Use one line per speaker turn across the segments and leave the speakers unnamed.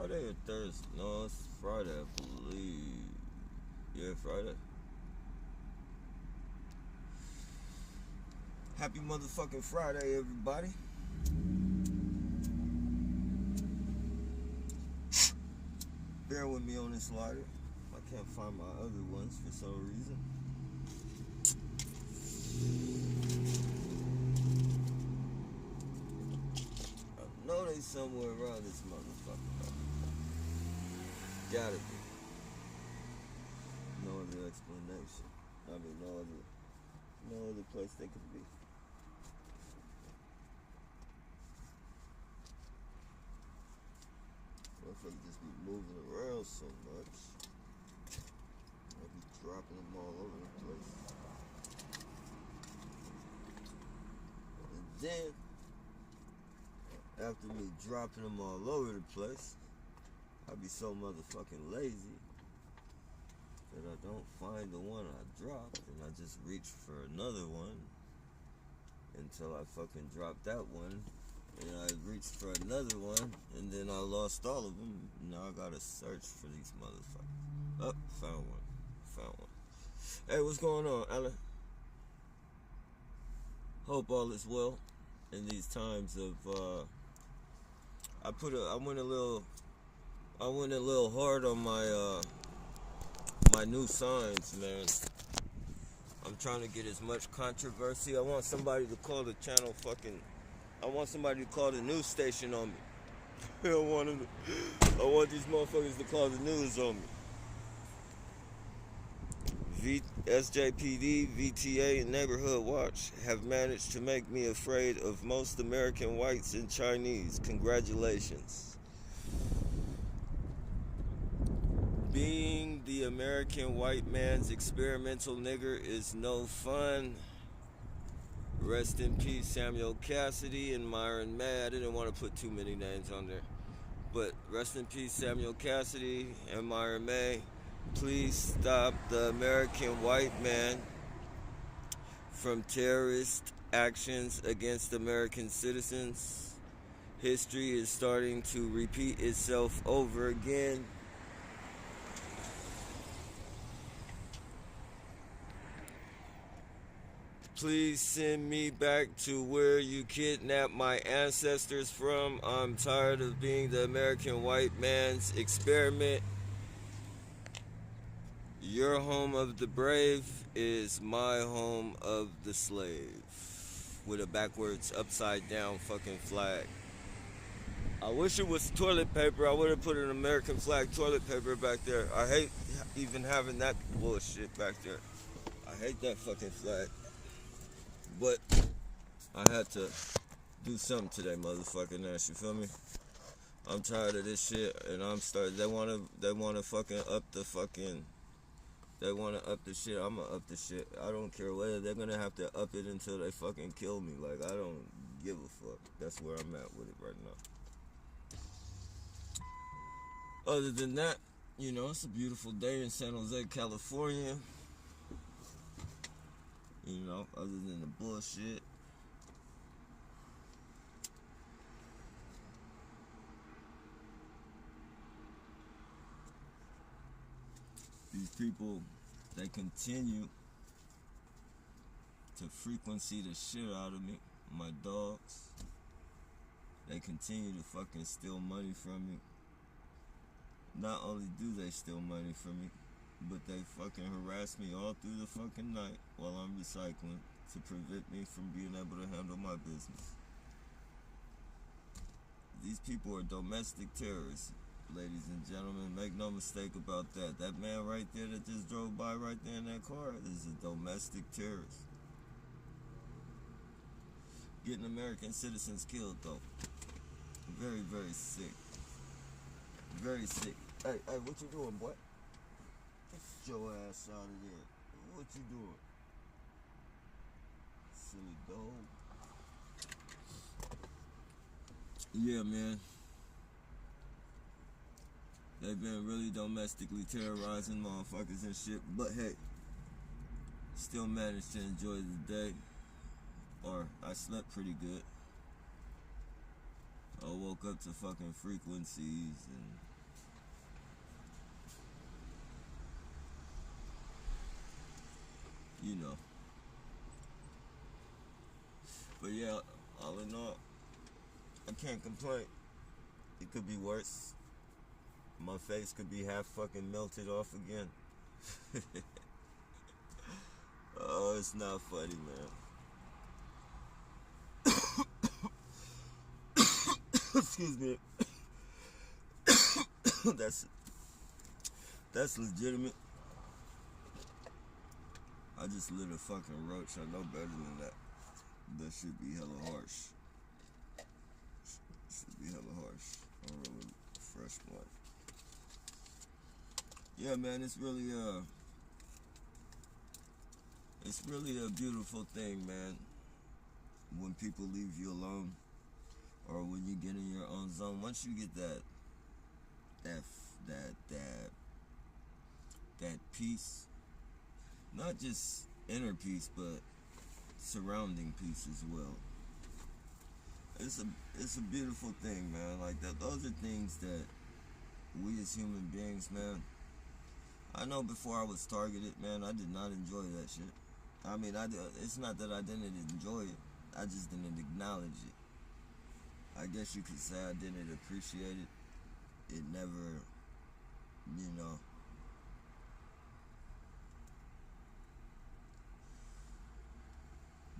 Friday or Thursday? No, it's Friday, I believe. Yeah, Friday. Happy motherfucking Friday, everybody. Bear with me on this lighter. I can't find my other ones for some reason. I know they somewhere around this motherfucker. Gotta be. No other explanation. I mean, no other place they could be. Motherfuckers just be moving around so much. I be dropping them all over the place. And then, after me dropping them all over the place, I be so motherfucking lazy that I don't find the one I dropped, and I just reach for another one until I fucking drop that one, and I reached for another one, and then I lost all of them. Now I gotta search for these motherfuckers. Oh, found one. Hey, what's going on, Alan? Hope all is well in these times of. I went a little hard on my new signs, man. I'm trying to get as much controversy. I want somebody to call the channel I want somebody to call the news station on me. I want these motherfuckers to call the news on me. SJPD, VTA, and Neighborhood Watch have managed to make me afraid of most American whites and Chinese. Congratulations. Being the American white man's experimental nigger is no fun. Rest in peace, Samuel Cassidy and Myron May. I didn't want to put too many names on there. But rest in peace, Samuel Cassidy and Myron May. Please stop the American white man from terrorist actions against American citizens. History is starting to repeat itself over again. Please send me back to where you kidnapped my ancestors from. I'm tired of being the American white man's experiment. Your home of the brave is my home of the slave. With a backwards, upside down fucking flag. I wish it was toilet paper. I would have put an American flag toilet paper back there. I hate even having that bullshit back there. I hate that fucking flag. But I had to do something today, motherfucking ass. You feel me? I'm tired of this shit, and They wanna fucking up the fucking. They wanna up the shit. I'ma up the shit. I don't care whether they're gonna have to up it until they fucking kill me. Like, I don't give a fuck. That's where I'm at with it right now. Other than that, it's a beautiful day in San Jose, California. Other than the bullshit. These people, they continue to frequency the shit out of me. My dogs. They continue to fucking steal money from me. Not only do they steal money from me, but they fucking harass me all through the fucking night while I'm recycling to prevent me from being able to handle my business. These people are domestic terrorists, ladies and gentlemen. Make no mistake about that. That man right there that just drove by right there in that car is a domestic terrorist. Getting American citizens killed, though. Very, very sick. Very sick. Hey, what you doing, boy? Get your ass out of there. What you doing? Silly dog. Yeah, man. They've been really domestically terrorizing motherfuckers and shit. But hey, still managed to enjoy the day. Or I slept pretty good. I woke up to fucking frequencies and But yeah, all in all, I can't complain. It could be worse. My face could be half fucking melted off again. Oh, it's not funny, man. Excuse me. that's that's legitimate. I just lit a fucking roach. I know better than that. That should be hella harsh. Should be hella harsh. I'm rolling fresh blunt. Yeah, man, it's really a beautiful thing, man. When people leave you alone, or when you get in your own zone. Once you get that that that that peace, not just inner peace, but surrounding peace as well. It's a beautiful thing, man. Like that, those are things that we as human beings, man. I know before I was targeted, man, I did not enjoy that shit. I mean, it's not that I didn't enjoy it. I just didn't acknowledge it. I guess you could say I didn't appreciate it. It never, you know.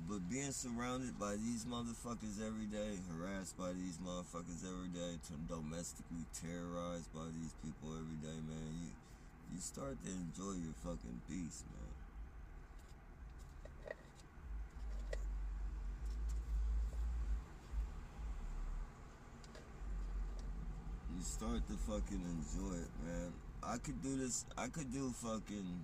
But being surrounded by these motherfuckers every day, harassed by these motherfuckers every day, domestically terrorized by these people every day, man, you start to enjoy your fucking peace, man. You start to fucking enjoy it, man. I could do this. I could do fucking.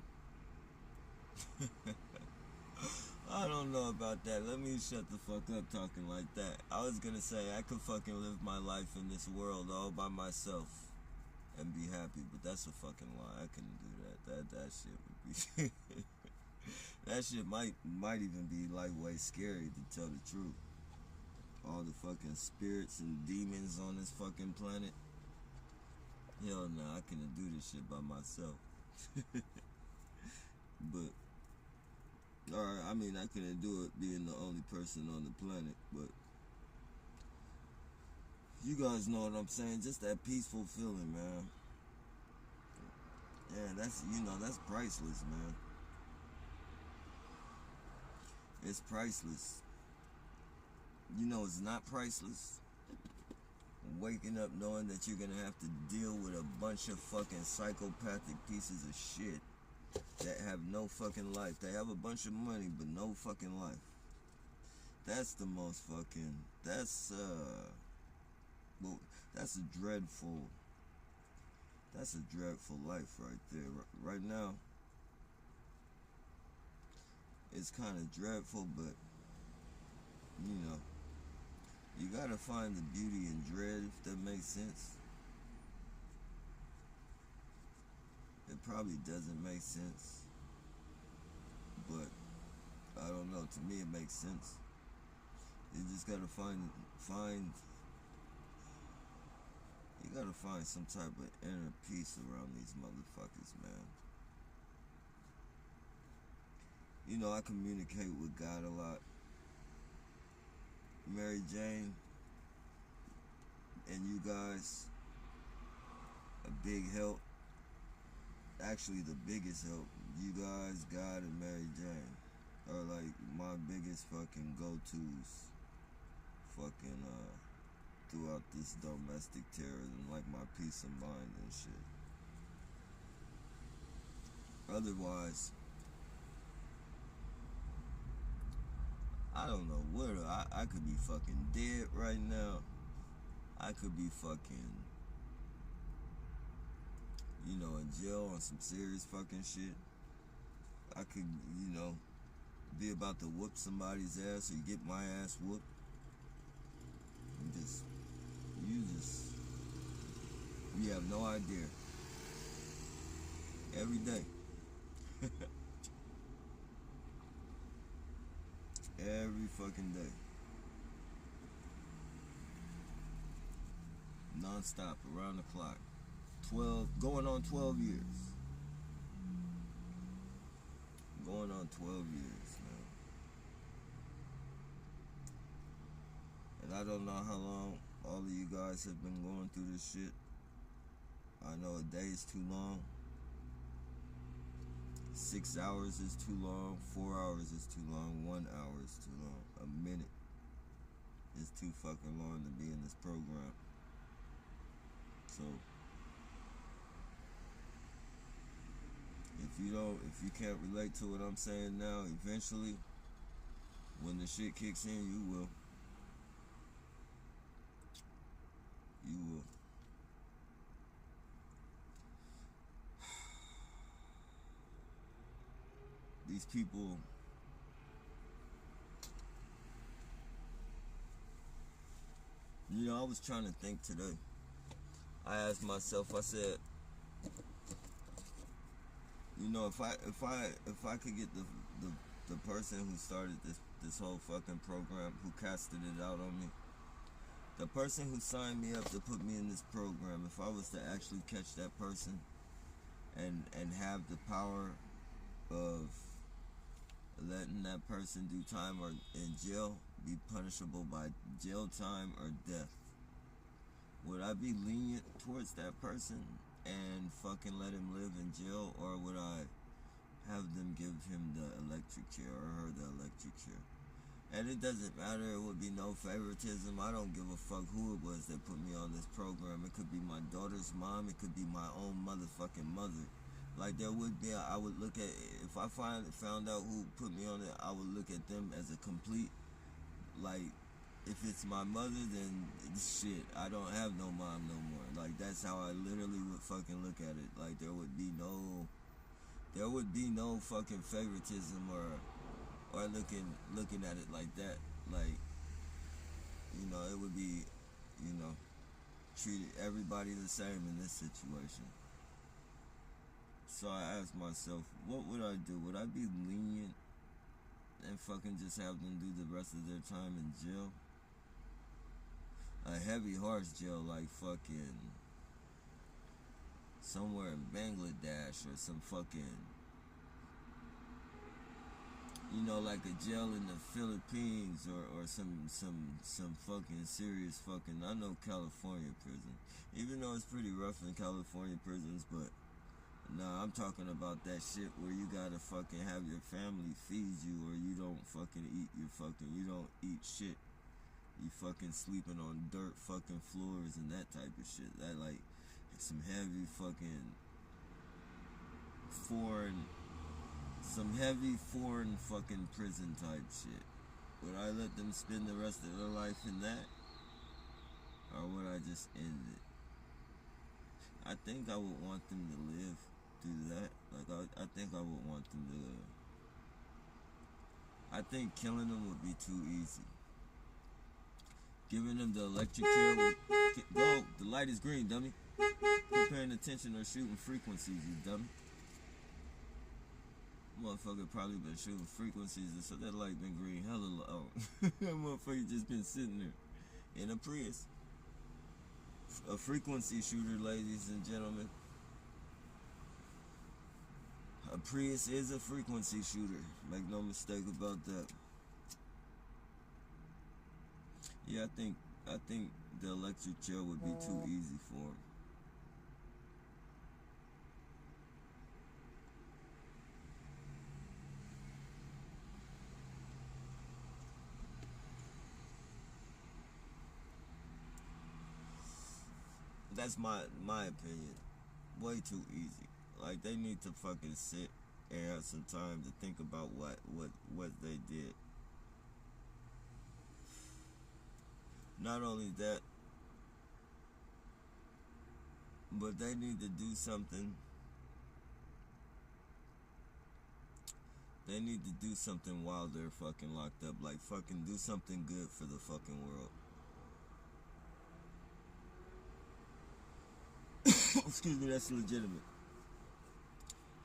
I don't know about that. Let me shut the fuck up talking like that. I was gonna say I could fucking live my life in this world all by myself and be happy, but that's a fucking lie. I couldn't do that. That shit would be. That shit might even be like way scary to tell the truth. All the fucking spirits and demons on this fucking planet. Hell no, I couldn't do this shit by myself. But or I mean, I couldn't do it being the only person on the planet, but you guys know what I'm saying. Just that peaceful feeling, man. Yeah, that's priceless, man. It's priceless. You know it's not priceless. Waking up knowing that you're gonna have to deal with a bunch of fucking psychopathic pieces of shit that have no fucking life. They have a bunch of money but no fucking life. That's the most fucking well, that's a dreadful life right there. Right now it's kind of dreadful, but you know, you gotta find the beauty in dread, if that makes sense. It probably doesn't make sense, but I don't know. To me, it makes sense. You just gotta find. You gotta find some type of inner peace around these motherfuckers, man. You know, I communicate with God a lot. Mary Jane and you guys, a big help. Actually, the biggest help. You guys, God, and Mary Jane are like my biggest fucking go-tos fucking throughout this domestic terrorism, like my peace of mind and shit. Otherwise, I don't know where I could be fucking dead right now. I could be fucking, you know, in jail on some serious fucking shit. I could, you know, be about to whoop somebody's ass or get my ass whooped. You have no idea. Every day. Every fucking day. Non-stop, around the clock. 12, going on 12 years. Going on 12 years, man. I don't know how long all of you guys have been going through this shit. I know a day is too long. 6 hours is too long. 4 hours is too long. 1 hour is too long. A minute is too fucking long to be in this program. So if you can't relate to what I'm saying now, eventually, when the shit kicks in, you will. You will. These people, I was trying to think today. I asked myself, I said, if I could get the person who started this whole fucking program, who casted it out on me, the person who signed me up to put me in this program, if I was to actually catch that person and have the power of letting that person do time or in jail, be punishable by jail time or death, would I be lenient towards that person and fucking let him live in jail, or would I have them give him the electric chair or her the electric chair? And it doesn't matter, it would be no favoritism. I don't give a fuck who it was that put me on this program. It could be my daughter's mom, it could be my own motherfucking mother. Like, there would be, I would look at, if I found out who put me on it, I would look at them as a complete, like, if it's my mother, then shit, I don't have no mom no more. Like, that's how I literally would fucking look at it. Like, there would be no fucking favoritism or looking at it like that. Like, it would be, treated everybody the same in this situation. So I asked myself, what would I do? Would I be lenient and fucking just have them do the rest of their time in jail? A heavy harsh jail, like fucking somewhere in Bangladesh or some fucking, like a jail in the Philippines or some fucking serious fucking, I know California prison, even though it's pretty rough in California prisons, but nah, I'm talking about that shit where you gotta fucking have your family feed you, or you don't fucking eat you don't eat shit. You fucking sleeping on dirt fucking floors and that type of shit. That, like, some heavy fucking foreign fucking prison type shit. Would I let them spend the rest of their life in that? Or would I just end it? I think I would want them to live through that. Like, I think I would want them to. I think killing them would be too easy. Giving them the electric chair would. Go, the light is green, dummy. Quit paying attention or shooting frequencies, you dummy. Motherfucker probably been shooting frequencies, and so that light been green hella long. That motherfucker just been sitting there in a Prius. A frequency shooter, ladies and gentlemen. A Prius is a frequency shooter. Make no mistake about that. Yeah, I think the electric chair would be too easy for him. That's my opinion. Way too easy. Like, they need to fucking sit and have some time to think about what they did. Not only that, but they need to do something. They need to do something while they're fucking locked up. Like, fucking do something good for the fucking world. Excuse me, that's legitimate.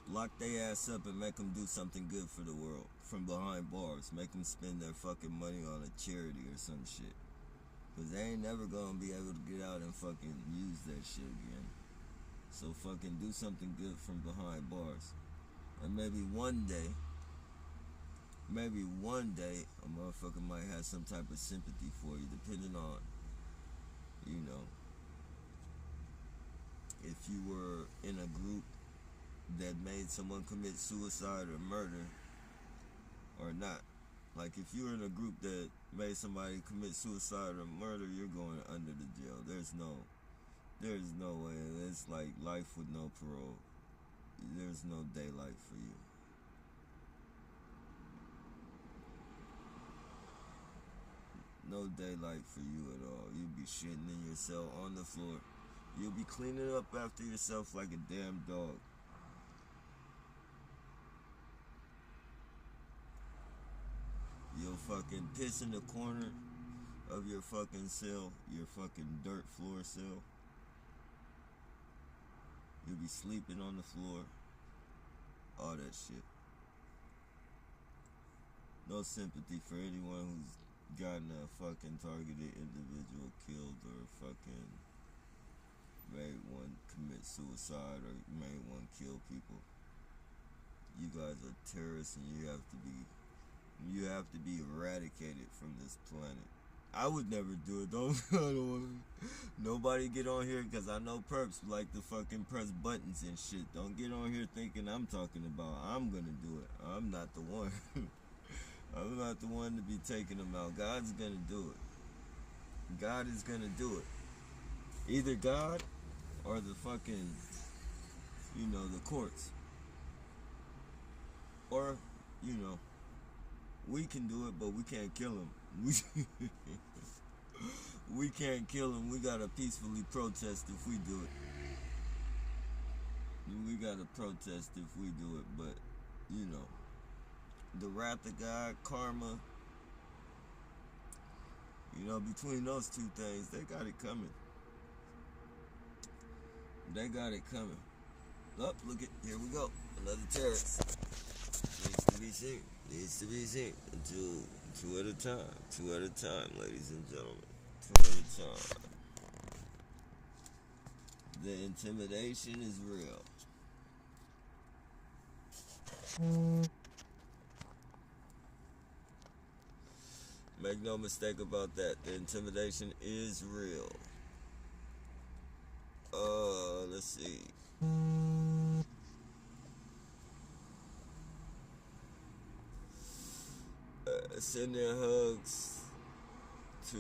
Lock their ass up and make them do something good for the world from behind bars. Make them spend their fucking money on a charity or some shit. Because they ain't never gonna be able to get out and fucking use that shit again. So fucking do something good from behind bars. And maybe one day maybe one day a motherfucker might have some type of sympathy for you, depending on, you know, if you were in a group that made someone commit suicide or murder or not. Like if you were in a group that made somebody commit suicide or murder, you're going under the jail. There's no way. It's like life with no parole. There's no daylight for you. No daylight for you at all. You'll be shitting in your cell on the floor. You'll be cleaning up after yourself like a damn dog. You'll fucking piss in the corner of your fucking cell, your fucking dirt floor cell. You'll be sleeping on the floor. All that shit. No sympathy for anyone who's gotten a fucking targeted individual killed or fucking made one commit suicide or made one kill people. You guys are terrorists and you have to be eradicated from this planet. I would never do it. I don't want to. Nobody get on here because I know perps like to fucking press buttons and shit. Don't get on here thinking I'm talking about I'm gonna do it. I'm not the one. I'm not the one to be taking them out. God's gonna do it. God is gonna do it. Either God or the fucking, the courts. Or, we can do it, but we can't kill him. We can't kill him. We gotta peacefully protest if we do it. We gotta protest if we do it, but, the wrath of God, karma, between those two things, they got it coming. They got it coming. Oh, look at, here we go. Another terrorist. Needs to be seen. Needs to be seen. Two at a time. Two at a time, ladies and gentlemen. Two at a time. The intimidation is real. Make no mistake about that. The intimidation is real. Let's see. Sending hugs to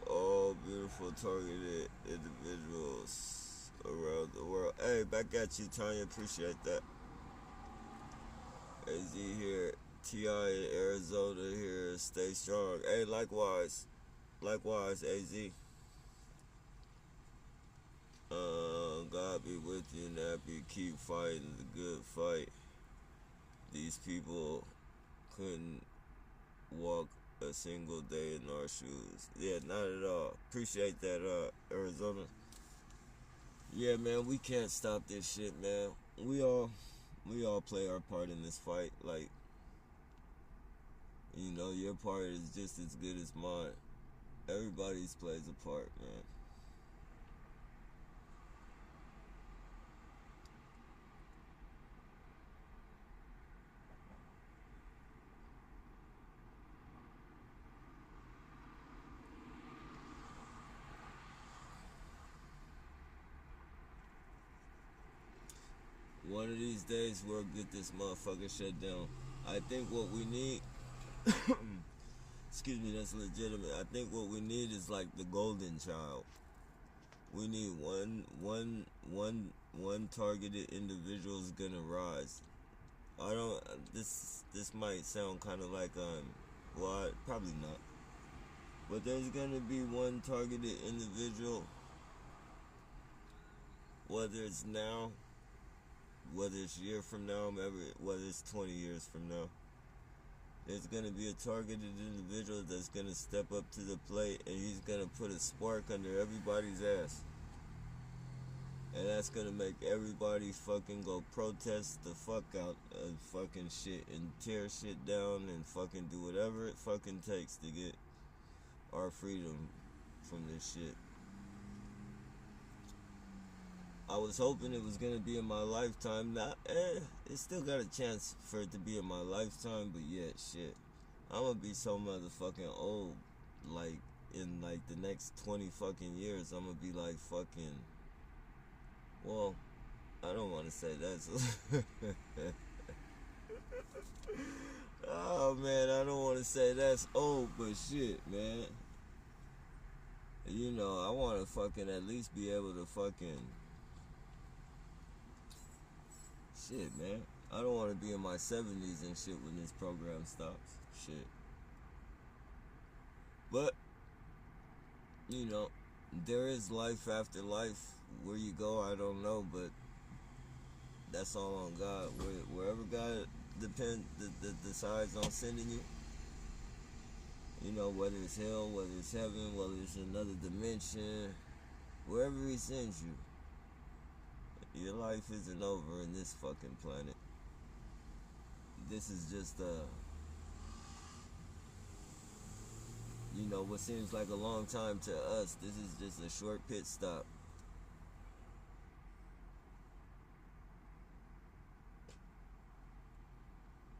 all beautiful targeted individuals around the world. Hey, back at you, Tanya. Appreciate that. AZ here. T.I. in Arizona here. Stay strong. Hey, likewise. Likewise, AZ. God be with you, Nappy. Keep fighting the good fight. These people couldn't walk a single day in our shoes. Yeah, not at all. Appreciate that, Arizona. Yeah, man, we can't stop this shit, man. We all play our part in this fight. Like, your part is just as good as mine. Everybody's plays a part, man. One of these days we'll get this motherfucker shut down. I think what we need excuse me, that's legitimate. I think what we need is like the golden child. We need one targeted individual is gonna rise. This might sound kind of like probably not. But there's gonna be one targeted individual, whether it's now, whether it's a year from now, whether it's 20 years from now. There's going to be a targeted individual that's going to step up to the plate and he's going to put a spark under everybody's ass. And that's going to make everybody fucking go protest the fuck out of fucking shit and tear shit down and fucking do whatever it fucking takes to get our freedom from this shit. I was hoping it was gonna be in my lifetime. Not, it still got a chance for it to be in my lifetime, but yeah, shit. I'm gonna be so motherfucking old. Like, in like the next 20 fucking years, I'm gonna be like fucking. Well, I don't want to say that. Oh man, I don't want to say that's old, but shit, man. You know, I want to fucking at least be able to fucking. Shit, man. I don't want to be in my 70s and shit when this program stops. Shit. But, you know, there is life after life. Where you go, I don't know, but that's all on God. Wherever God decides on sending you, you know, whether it's hell, whether it's heaven, whether it's another dimension, wherever He sends you, your life isn't over in this fucking planet. This is just you know, what seems like a long time to us. This is just a short pit stop.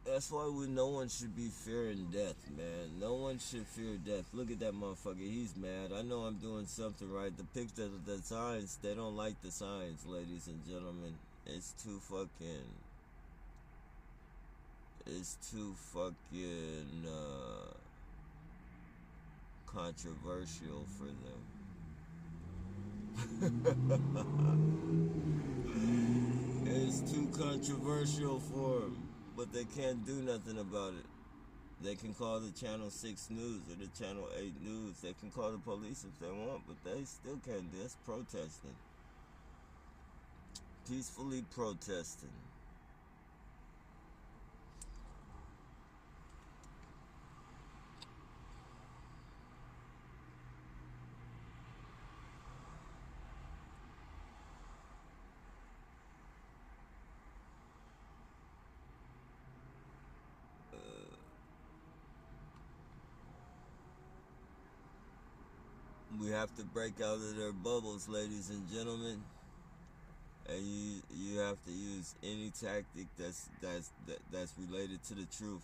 That's why no one should be fearing death, man. No one should fear death. Look at that motherfucker. He's mad. I know I'm doing something right. The picture of the signs, they don't like the signs, ladies and gentlemen. It's too fucking controversial for them. It's too controversial for them. But they can't do nothing about it. They can call the Channel 6 News or the Channel 8 News. They can call the police if they want, but they still can't do it. That's protesting. Peacefully protesting. We have to break out of their bubbles, ladies and gentlemen. And you have to use any tactic that's related to the truth.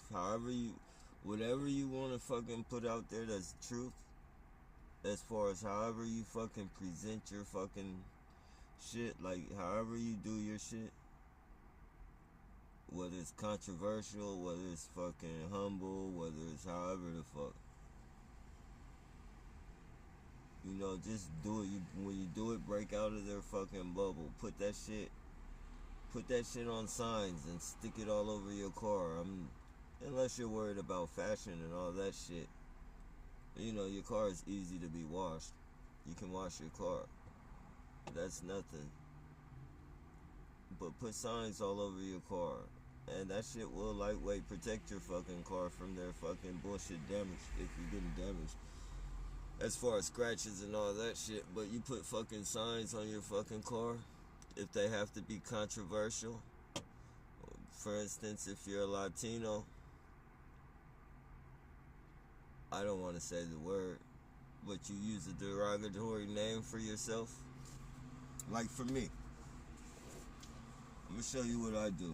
Whatever you want to fucking put out there that's truth, as far as however you fucking present your fucking shit, like however you do your shit, whether it's controversial, whether it's fucking humble, whether it's however the fuck. You know, just do it. When you do it, break out of their fucking bubble. Put that shit on signs and stick it all over your car. Unless you're worried about fashion and all that shit. You know, your car is easy to be washed. You can wash your car. That's nothing. But put signs all over your car. And that shit will lightweight protect your fucking car from their fucking bullshit damage if you're getting damaged. As far as scratches and all that shit, but you put fucking signs on your fucking car if they have to be controversial. For instance, if you're a Latino, I don't want to say the word, but you use a derogatory name for yourself. Like for me, I'm gonna show you what I do.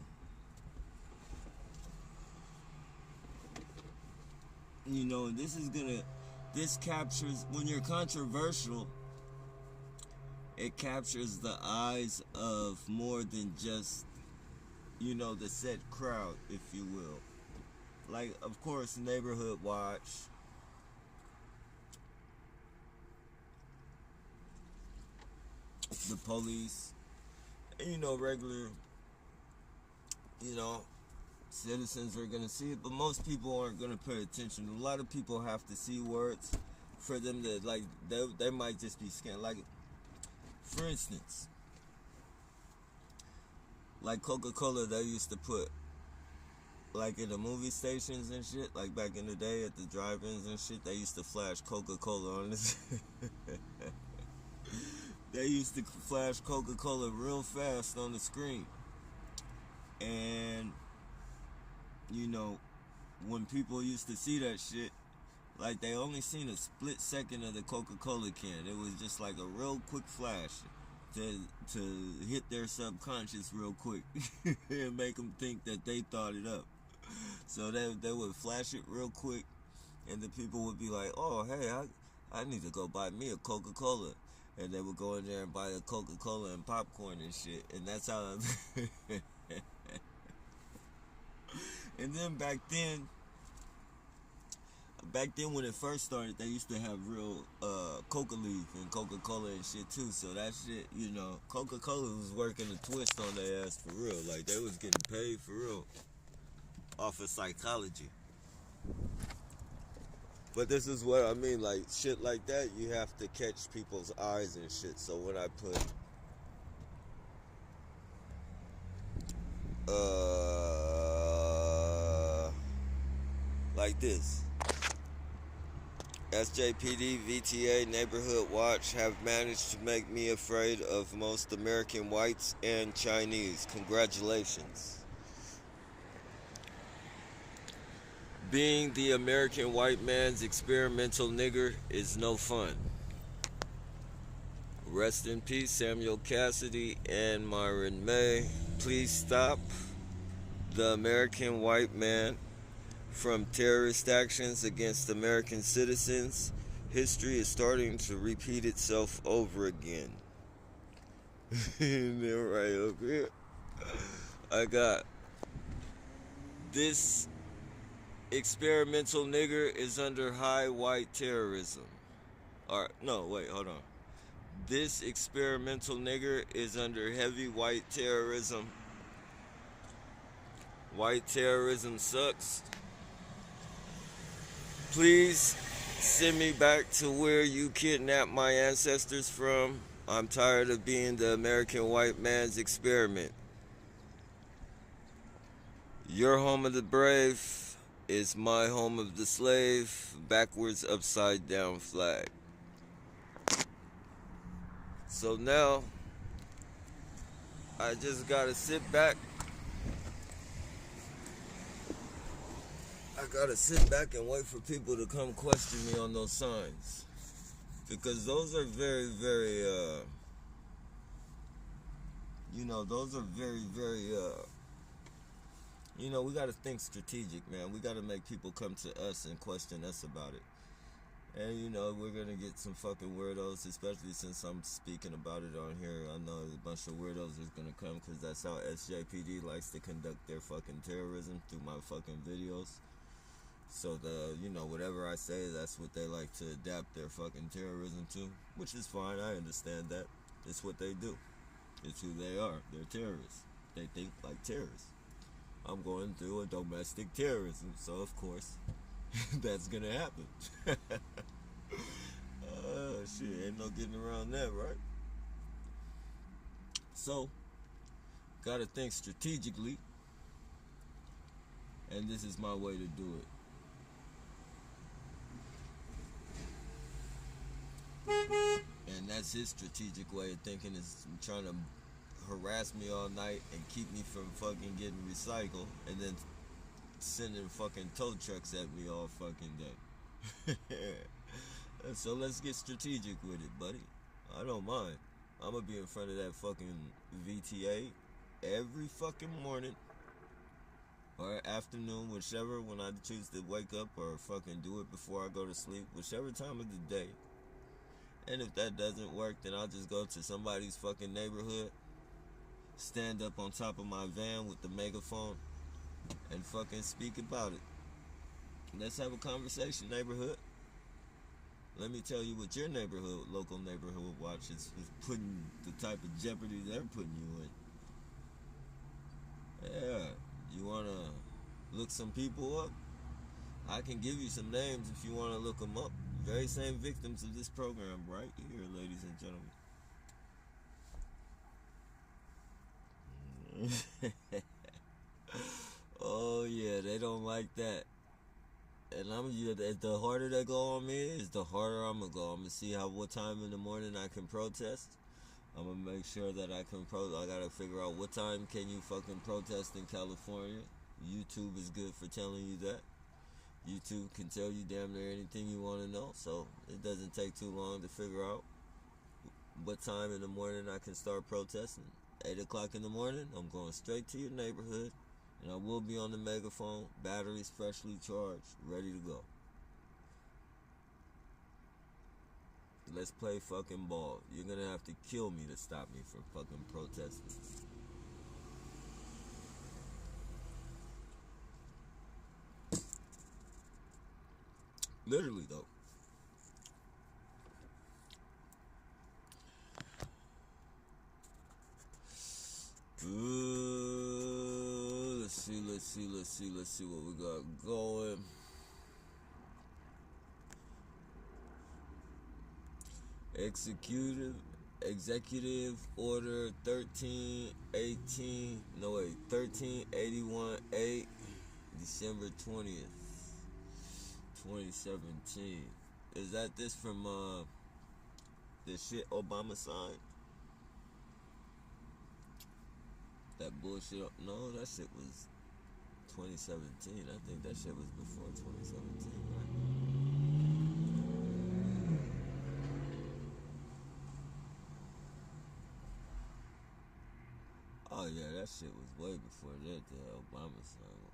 You know, this captures, when you're controversial, it captures the eyes of more than just, you know, the set crowd, if you will. Like, of course, Neighborhood Watch, the police, and, you know, regular, you know, citizens are going to see it, but most people aren't going to pay attention. A lot of people have to see words for them to, like, they might just be scanned. Like, for instance, like Coca-Cola, they used to put, like in the movie stations and shit, like back in the day at the drive-ins and shit, they used to flash Coca-Cola on this. They used to flash Coca-Cola real fast on the screen. And you know, when people used to see that shit, like they only seen a split second of the Coca-Cola can. It was just like a real quick flash. to hit their subconscious real quick and make them think that they thought it up. So they would flash it real quick, and the people would be like, "Oh, hey, I need to go buy me a Coca-Cola," and they would go in there and buy a Coca-Cola and popcorn and shit, and that's how. And then back then when it first started, they used to have real coca leaf and Coca-Cola and shit too. So that shit, Coca-Cola was working a twist on their ass for real. Like they was getting paid for real off of psychology. But this is what I mean, like shit like that, you have to catch people's eyes and shit. So when I put like this, SJPD, VTA, Neighborhood Watch have managed to make me afraid of most American whites and Chinese. Congratulations. Being the American white man's experimental nigger is no fun. Rest in peace, Samuel Cassidy and Myron May. Please stop the American white man from terrorist actions against American citizens. History is starting to repeat itself over again. And then right up here, I got this experimental nigger is under high white terrorism. Or no, wait, hold on. This experimental nigger is under heavy white terrorism. White terrorism sucks. Please send me back to where you kidnapped my ancestors from. I'm tired of being the American white man's experiment. Your home of the brave is my home of the slave. Backwards, upside down flag. So now, I just gotta sit back. I gotta sit back and wait for people to come question me on those signs. Because those are very, very, those are very, very, we gotta think strategic, man. We gotta make people come to us and question us about it. And, we're gonna get some fucking weirdos, especially since I'm speaking about it on here. I know a bunch of weirdos is gonna come because that's how SJPD likes to conduct their fucking terrorism through my fucking videos. So whatever I say, that's what they like to adapt their fucking terrorism to, which is fine. I understand that. It's what they do. It's who they are. They're terrorists. They think like terrorists. I'm going through a domestic terrorism, so of course, that's gonna happen. Shit, ain't no getting around that, right? So, gotta think strategically, and this is my way to do it. And that's his strategic way of thinking, is trying to harass me all night and keep me from fucking getting recycled, and then sending fucking tow trucks at me all fucking day. So let's get strategic with it, buddy. I don't mind. I'm gonna be in front of that fucking VTA every fucking morning or afternoon, whichever, when I choose to wake up or fucking do it before I go to sleep, whichever time of the day. And if that doesn't work, then I'll just go to somebody's fucking neighborhood, stand up on top of my van with the megaphone, and fucking speak about it. Let's have a conversation, neighborhood. Let me tell you what your local neighborhood watch is putting, the type of jeopardy they're putting you in. Yeah, you wanna look some people up? I can give you some names if you wanna look them up. Very same victims of this program right here, ladies and gentlemen. Oh yeah, they don't like that. And the harder they go on me, is the harder I'm gonna go. I'm gonna see what time in the morning I can protest. I'm gonna make sure that I can I gotta figure out what time can you fucking protest in California. YouTube is good for telling you that. YouTube can tell you damn near anything you want to know, so it doesn't take too long to figure out what time in the morning I can start protesting. 8 o'clock in the morning, I'm going straight to your neighborhood, and I will be on the megaphone, batteries freshly charged, ready to go. Let's play fucking ball. You're gonna have to kill me to stop me from fucking protesting. Literally, though. Let's see what we got going. Executive Order 1381-8, December 20th, 2017. Is that this from the shit Obama signed? That bullshit. No, that shit was 2017. I think that shit was before 2017, right? Oh yeah, that shit was way before that, the Obama signed.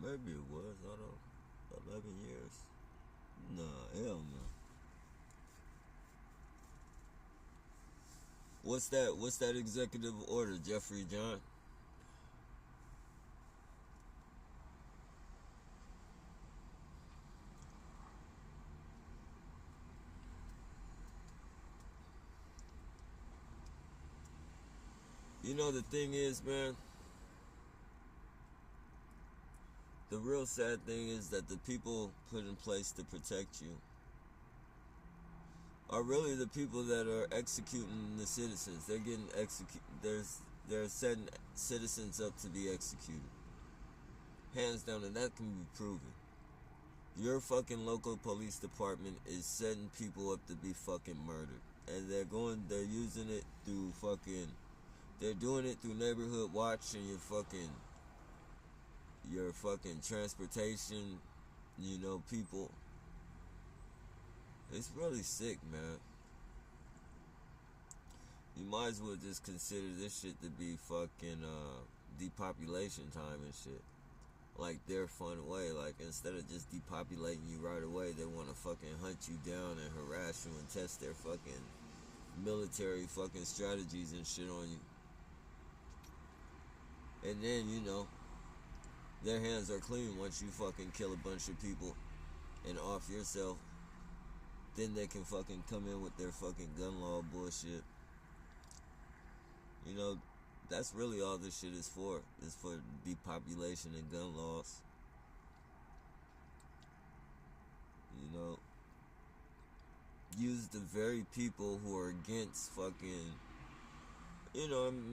Maybe it was, I don't know, 11 years. Nah, hell no. What's that executive order, Jeffrey John? You know, the thing is, man, the real sad thing is that the people put in place to protect you are really the people that are executing the citizens. They're getting executed. They're setting citizens up to be executed. Hands down, and that can be proven. Your fucking local police department is setting people up to be fucking murdered. And they're using it through they're doing it through neighborhood watch and your fucking transportation, people. It's really sick, man. You might as well just consider this shit to be fucking depopulation time and shit. Like their fun way. Like instead of just depopulating you right away, they want to fucking hunt you down and harass you and test their fucking military fucking strategies and shit on you. And then, their hands are clean once you fucking kill a bunch of people and off yourself. Then they can fucking come in with their fucking gun law bullshit. That's really all this shit is for. It's for depopulation and gun laws. Use the very people who are against fucking,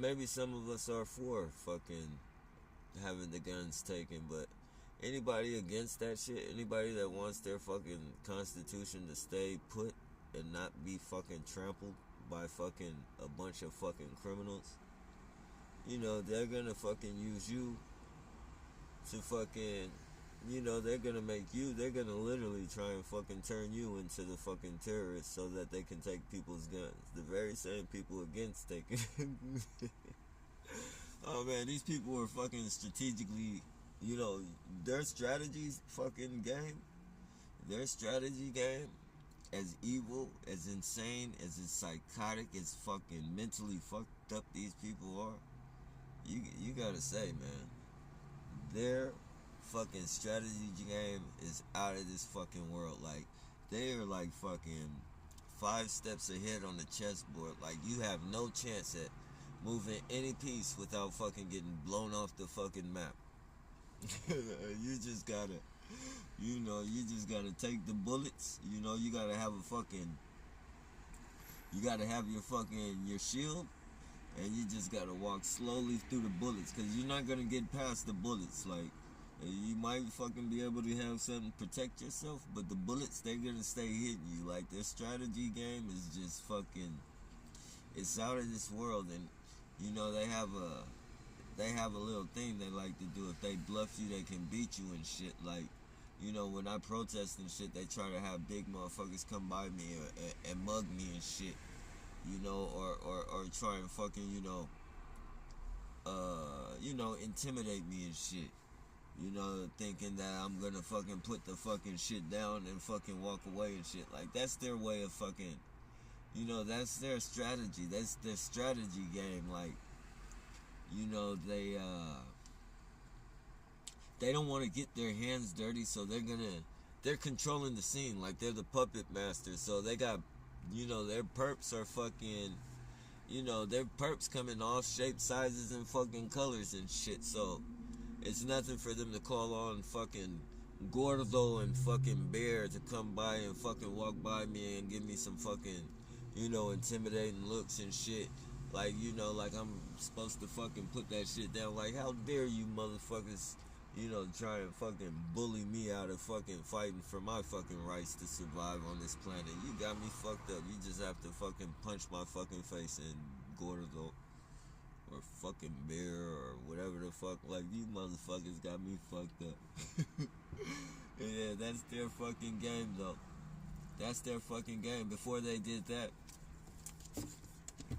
maybe some of us are for fucking having the guns taken, but anybody against that shit, anybody that wants their fucking constitution to stay put and not be fucking trampled by fucking a bunch of fucking criminals, they're gonna fucking use you to fucking, they're gonna literally try and fucking turn you into the fucking terrorist so that they can take people's guns. The very same people against taking oh man, these people are fucking strategically, their strategies fucking game, their strategy game, as evil, as insane, as psychotic, as fucking mentally fucked up these people are, you gotta say, man, their fucking strategy game is out of this fucking world. Like, they are like fucking 5 steps ahead on the chessboard. Like, you have no chance at moving any piece without fucking getting blown off the fucking map. You just gotta take the bullets. You gotta have your shield, and you just gotta walk slowly through the bullets, because you're not gonna get past the bullets. Like, you might fucking be able to have something to protect yourself, but the bullets, they're gonna stay hitting you. Like, their strategy game is just fucking, it's out of this world. And they have they have a little thing they like to do. If they bluff you, they can beat you and shit. Like, you know, when I protest and shit, they try to have big motherfuckers come by me and mug me and shit. You know, or try and fucking, intimidate me and shit. You know, thinking that I'm gonna fucking put the fucking shit down and fucking walk away and shit. Like, that's their way of fucking, that's their strategy. That's their strategy game. Like, they don't want to get their hands dirty, so they're controlling the scene. Like, they're the puppet master. So they got, their perps are fucking, their perps come in all shapes, sizes, and fucking colors and shit. So it's nothing for them to call on fucking Gordo and fucking Bear to come by and fucking walk by me and give me some fucking, intimidating looks and shit. Like, like I'm supposed to fucking put that shit down. Like, how dare you motherfuckers, try and fucking bully me out of fucking fighting for my fucking rights to survive on this planet. You got me fucked up. You just have to fucking punch my fucking face in, Gordo. Or fucking Bear or whatever the fuck. Like, you motherfuckers got me fucked up. Yeah, that's their fucking game, though. That's their fucking game. Before they did that,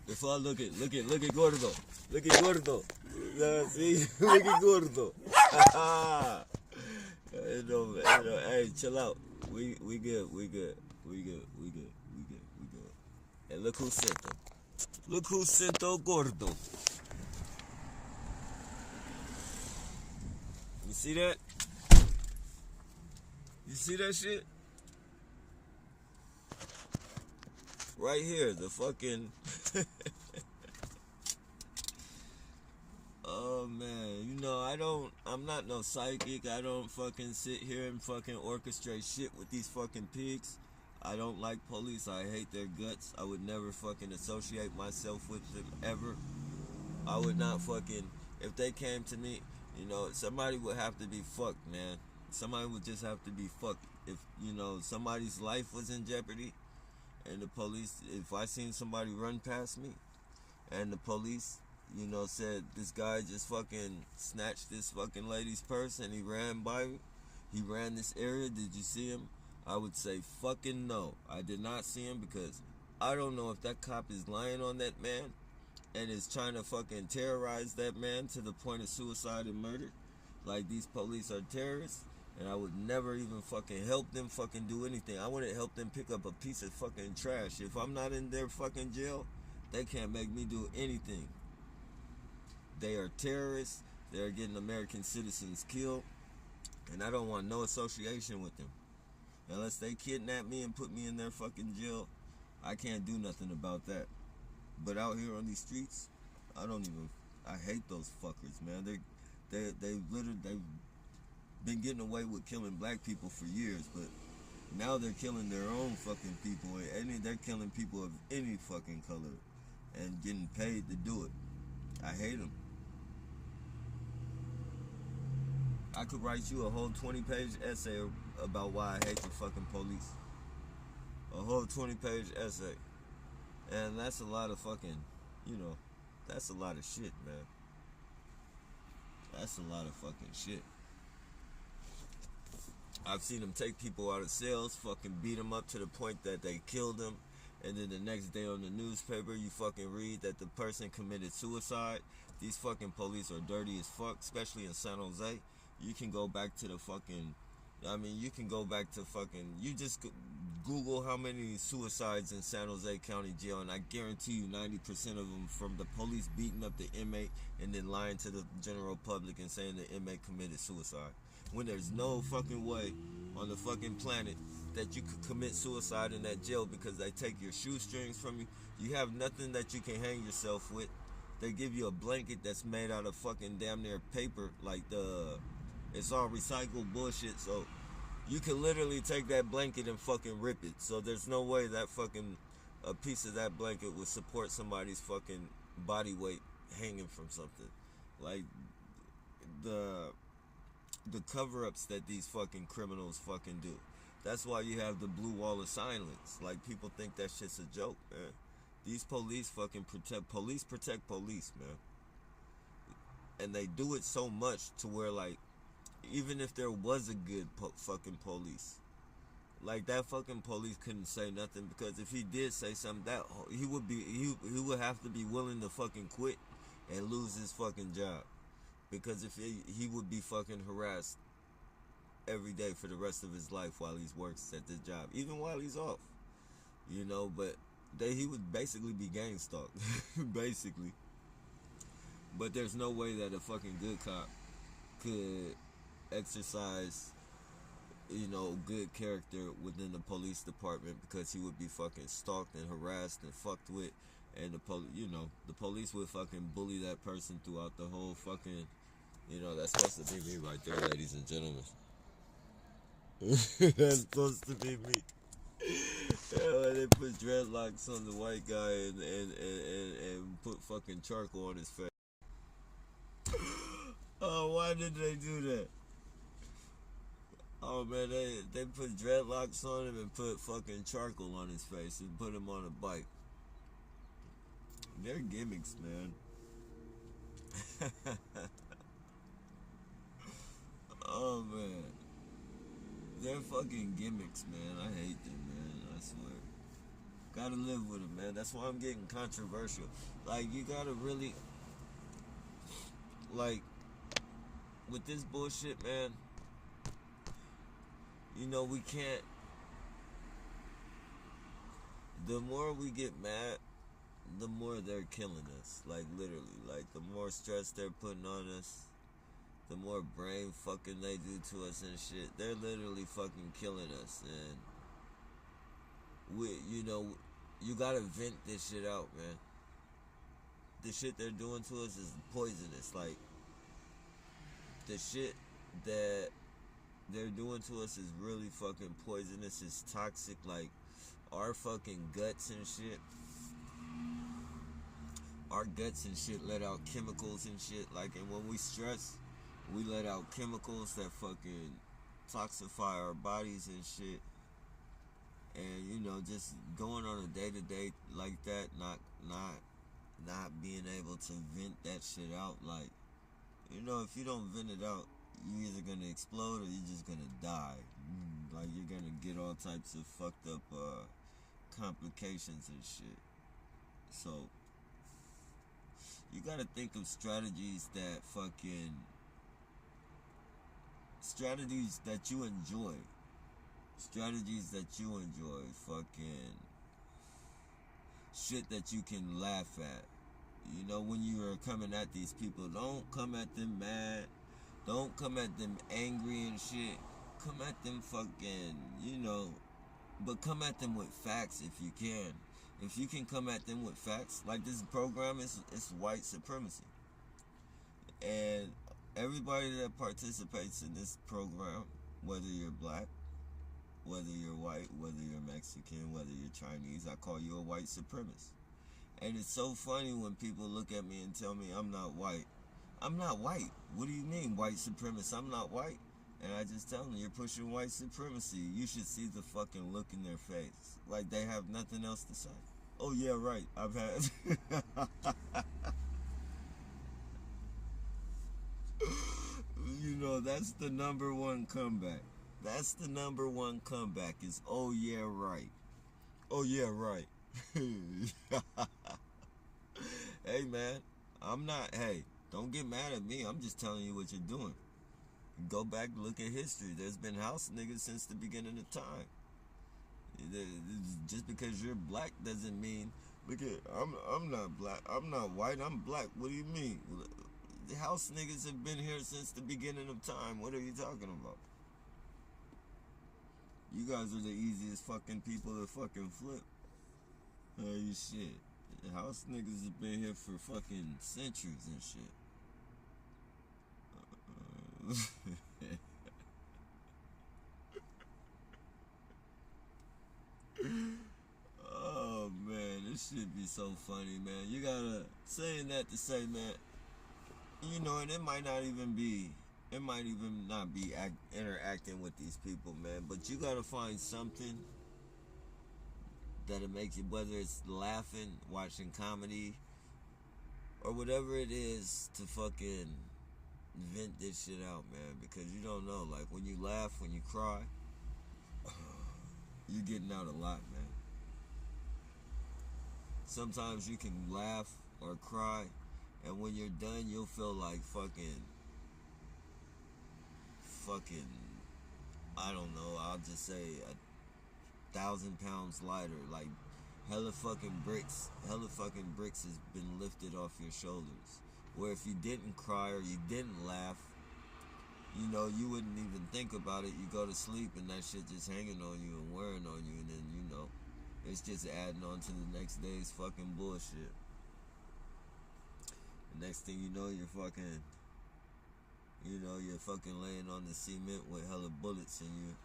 before I look at Gordo. Look at Gordo. See? Look at Gordo. Hey, chill out. We good. Hey, look who sent them. Look who sent Gordo. You see that? You see that shit? Right here, the fucking... Oh, man. I'm not no psychic. I don't fucking sit here and fucking orchestrate shit with these fucking pigs. I don't like police. I hate their guts. I would never fucking associate myself with them ever. I would not fucking... If they came to me, somebody would have to be fucked, man. Somebody would just have to be fucked. If, somebody's life was in jeopardy, and the police, if I seen somebody run past me, and the police, said, this guy just fucking snatched this fucking lady's purse, and he ran by me, he ran this area, did you see him? I would say, fucking no. I did not see him, because I don't know if that cop is lying on that man, and is trying to fucking terrorize that man to the point of suicide and murder. Like, these police are terrorists, and I would never even fucking help them fucking do anything. I wouldn't help them pick up a piece of fucking trash. If I'm not in their fucking jail, they can't make me do anything. They are terrorists. They're getting American citizens killed, and I don't want no association with them. Unless they kidnap me and put me in their fucking jail, I can't do nothing about that. But out here on these streets, I hate those fuckers, man. They've been getting away with killing black people for years, but now they're killing their own fucking people, and they're killing people of any fucking color, and getting paid to do it. I hate them. I could write you a whole 20-page essay about why I hate the fucking police. A whole 20-page essay. And that's a lot of fucking, that's a lot of shit, man. That's a lot of fucking shit. I've seen them take people out of cells, fucking beat them up to the point that they killed them, and then the next day on the newspaper, you fucking read that the person committed suicide. These fucking police are dirty as fuck, especially in San Jose. You can go back to the fucking... You just Google how many suicides in San Jose County Jail, and I guarantee you 90% of them from the police beating up the inmate and then lying to the general public and saying the inmate committed suicide. When there's no fucking way on the fucking planet that you could commit suicide in that jail because they take your shoestrings from you. You have nothing that you can hang yourself with. They give you a blanket that's made out of fucking damn near paper, like it's all recycled bullshit, so you can literally take that blanket and fucking rip it. So there's no way that fucking a piece of that blanket would support somebody's fucking body weight hanging from something. Like, the cover-ups that these fucking criminals fucking do. That's why you have the blue wall of silence. Like, people think that shit's a joke, man. These police fucking protect police, man. and they do it so much to where, like, even if there was a good fucking police, like, that fucking police couldn't say nothing, because if he did say something, that he would have to be willing to fucking quit and lose his fucking job, because if he would be fucking harassed every day for the rest of his life while he works at this job, even while he's off, you know. But he would basically be gang stalked, basically. But there's no way that a fucking good cop could exercise, you know, good character within the police department, because he would be fucking stalked and harassed and fucked with, and the police would fucking bully that person throughout the whole fucking, you know. That's supposed to be me right there, ladies and gentlemen. That's supposed to be me. Yeah, they put dreadlocks on the white guy and put fucking charcoal on his face. Oh, why did they do that? Oh man, they put dreadlocks on him and put fucking charcoal on his face and put him on a bike. They're gimmicks, man. Oh man, they're fucking gimmicks, man. I hate them, man. I swear. Gotta live with them, man. That's why I'm getting controversial. Like, you gotta really, like, with this bullshit, man. You know, we can't. The more we get mad, the more they're killing us. Like, literally. Like, the more stress they're putting on us, the more brain fucking they do to us and shit. They're literally fucking killing us. And you gotta vent this shit out, man. The shit they're doing to us is poisonous. Like, the shit that they're doing to us is really fucking poisonous. It's toxic. Like, our fucking guts and shit. Our guts and shit let out chemicals and shit. Like, and when we stress, we let out chemicals that fucking toxify our bodies and shit. And, you know, just going on a day-to-day like that, not being able to vent that shit out. Like, you know, if you don't vent it out, you're either gonna explode or you're just gonna die. Like, you're gonna get all types of fucked up complications and shit. So, you gotta think of strategies that you enjoy. Strategies that you enjoy. Fucking shit that you can laugh at. You know, when you are coming at these people, don't come at them mad. Don't come at them angry and shit. Come at them fucking, you know, but come at them with facts if you can. If you can come at them with facts, like this program is white supremacy. And everybody that participates in this program, whether you're black, whether you're white, whether you're Mexican, whether you're Chinese, I call you a white supremacist. And it's so funny when people look at me and tell me I'm not white. I'm not white. What do you mean, white supremacist? I'm not white. And I just tell them, you're pushing white supremacy. You should see the fucking look in their face. Like they have nothing else to say. Oh yeah, right. I've had... You know, that's the number one comeback. That's the number one comeback is, oh yeah, right. Oh yeah, right. Hey man, hey, don't get mad at me. I'm just telling you what you're doing. Go back, look at history. There's been house niggas since the beginning of time. Just because you're black doesn't mean, look at, I'm not black. I'm not white. I'm black. What do you mean? The house niggas have been here since the beginning of time. What are you talking about? You guys are the easiest fucking people to fucking flip. Holy shit. The house niggas have been here for fucking centuries and shit. Oh man, this shit be so funny, man. You gotta, saying that to say, man, you know, and it might even not be interacting with these people, man, but you gotta find something that'll make you, whether it's laughing, watching comedy, or whatever it is, to fucking vent this shit out, man, because you don't know. Like, when you laugh, when you cry, you're getting out a lot, man. Sometimes you can laugh or cry, and when you're done, you'll feel like fucking, I don't know, I'll just say 1,000 pounds lighter. Like, hella fucking bricks has been lifted off your shoulders. Where if you didn't cry or you didn't laugh, you know, you wouldn't even think about it. You go to sleep and that shit just hanging on you and wearing on you, and then, you know, it's just adding on to the next day's fucking bullshit. The next thing you know, you're fucking laying on the cement with hella bullets in you.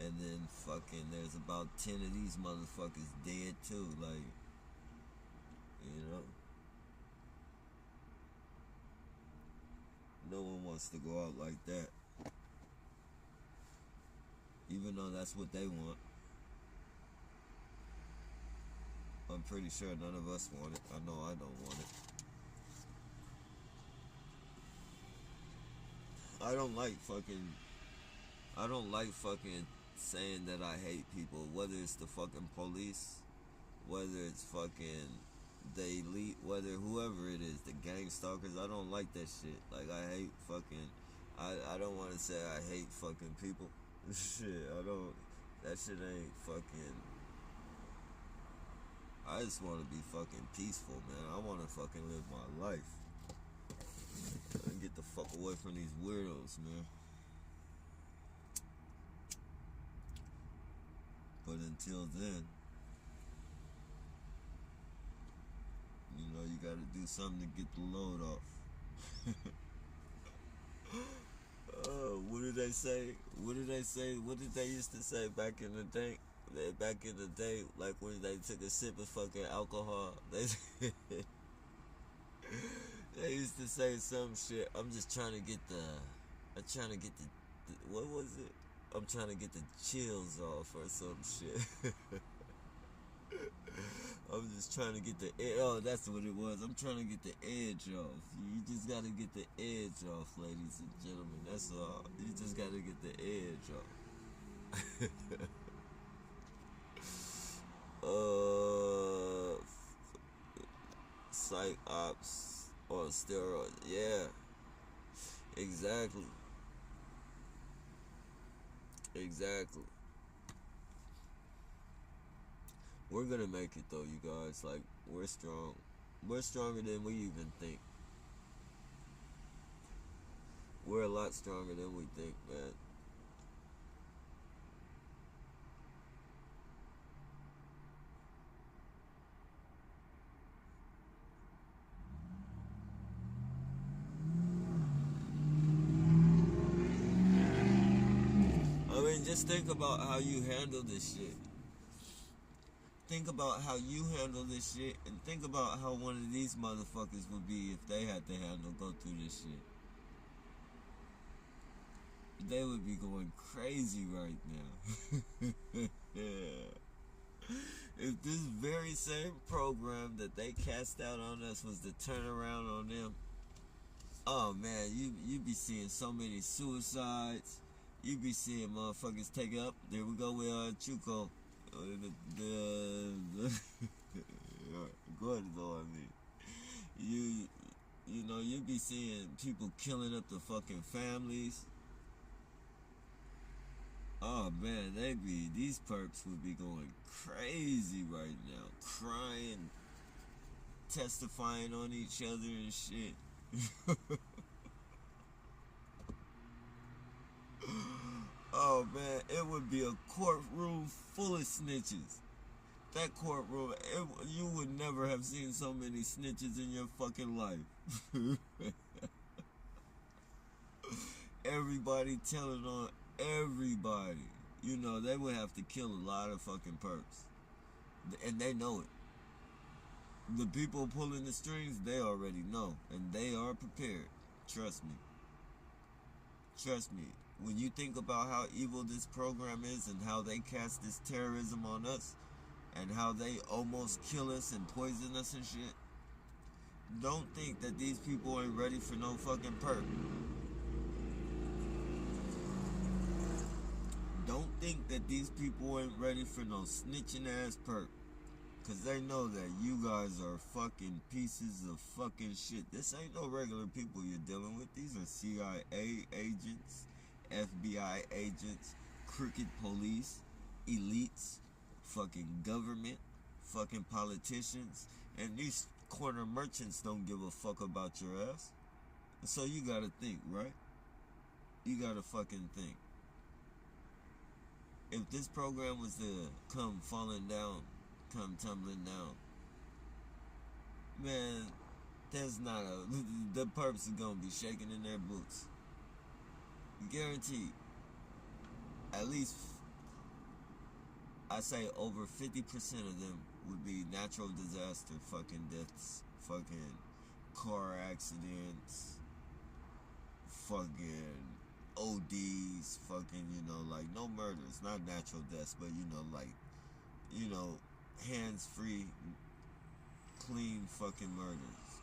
And then fucking there's about 10 of these motherfuckers dead too. Like, you know. No one wants to go out like that. Even though that's what they want. I'm pretty sure none of us want it. I know I don't want it. I don't like fucking saying that I hate people, whether it's the fucking police, whether it's fucking the elite, whether whoever it is, the gang stalkers. I don't like that shit. Like, I hate fucking, I don't want to say I hate fucking people. Shit, that shit ain't fucking, I just want to be fucking peaceful, man. I want to fucking live my life. And get the fuck away from these weirdos, man. But until then, you know, you gotta do something to get the load off. What did they say? What did they used to say back in the day? Like when they took a sip of fucking alcohol, they used to say some shit. I'm trying to get the what was it? I'm trying to get the chills off or some shit. I'm just trying to get that's what it was. I'm trying to get the edge off. You just gotta get the edge off, ladies and gentlemen. That's all. You just gotta get the edge off. Psych ops or steroids. Yeah. Exactly. We're gonna make it though, you guys. Like, we're strong. We're stronger than we even think. We're a lot stronger than we think, man. I mean, just think about how you handle this shit. Think about how you handle this shit, and think about how one of these motherfuckers would be if they had to go through this shit. They would be going crazy right now. Yeah. If this very same program that they cast out on us was to turn around on them, oh man, you'd be seeing so many suicides. You'd be seeing motherfuckers take up. There we go with Chuco. Gordo, I mean. You know, you'd be seeing people killing up the fucking families. Oh man, these perps would be going crazy right now. Crying, testifying on each other and shit. Oh man, it would be a courtroom full of snitches. That courtroom, you would never have seen so many snitches in your fucking life. Everybody telling on everybody. You know, they would have to kill a lot of fucking perps. And they know it. The people pulling the strings, they already know. And they are prepared. Trust me. Trust me. When you think about how evil this program is and how they cast this terrorism on us and how they almost kill us and poison us and shit, Don't think that these people ain't ready for no fucking perk. Don't think that these people ain't ready for no snitching ass perk. Cause they know that you guys are fucking pieces of fucking shit. This ain't no regular people you're dealing with. These are CIA agents, FBI agents, crooked police, elites, fucking government, fucking politicians, and these corner merchants don't give a fuck about your ass. So you gotta think, right? You gotta fucking think. If this program was to come falling down, come tumbling down, man, there's not a the perps are gonna be shaking in their boots. Guaranteed. At least I say over 50% of them would be natural disaster fucking deaths, fucking car accidents, fucking ODs, fucking, like no murders, not natural deaths, but like, hands free, clean fucking murders,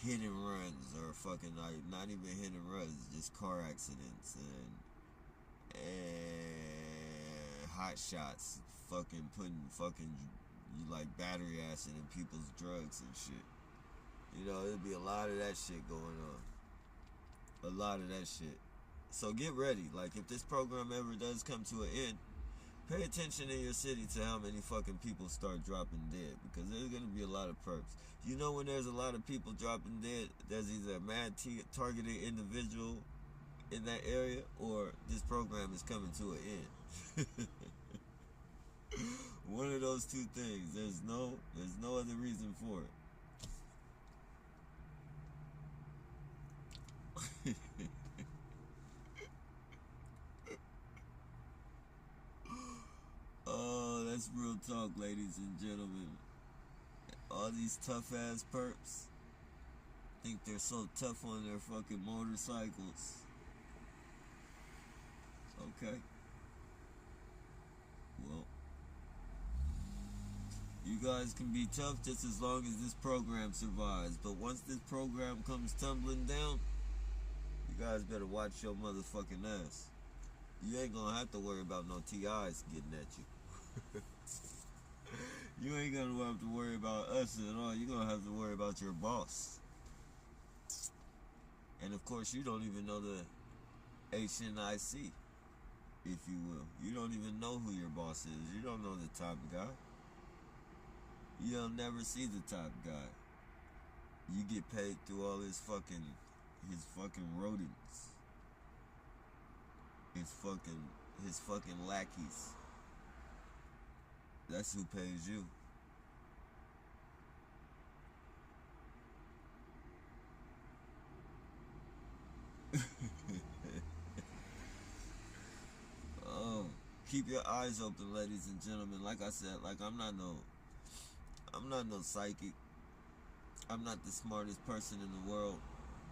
hit and runs, or fucking like not even hit and runs, just car accidents and hot shots, fucking putting fucking like battery acid in people's drugs and shit. There'd be a lot of that shit going on. A lot of that shit. So get ready. Like, if this program ever does come to an end, pay attention in your city to how many fucking people start dropping dead, because there's going to be a lot of perps. When there's a lot of people dropping dead, there's either a mad targeted individual in that area, or this program is coming to an end. One of those two things. There's no other reason for it. Oh, that's real talk, ladies and gentlemen. All these tough ass perps think they're so tough on their fucking motorcycles. Okay. Well, you guys can be tough just as long as this program survives. But once this program comes tumbling down, you guys better watch your motherfucking ass. You ain't gonna have to worry about no TIs getting at you. You ain't gonna have to worry about us at all. You're gonna have to worry about your boss. And of course, you don't even know the HNIC, if you will. You don't even know who your boss is. You don't know the top guy. You'll never see the top guy. You get paid through all his fucking rodents. His fucking lackeys. That's who pays you. Oh, keep your eyes open, ladies and gentlemen. Like I said, I'm not no psychic. I'm not the smartest person in the world,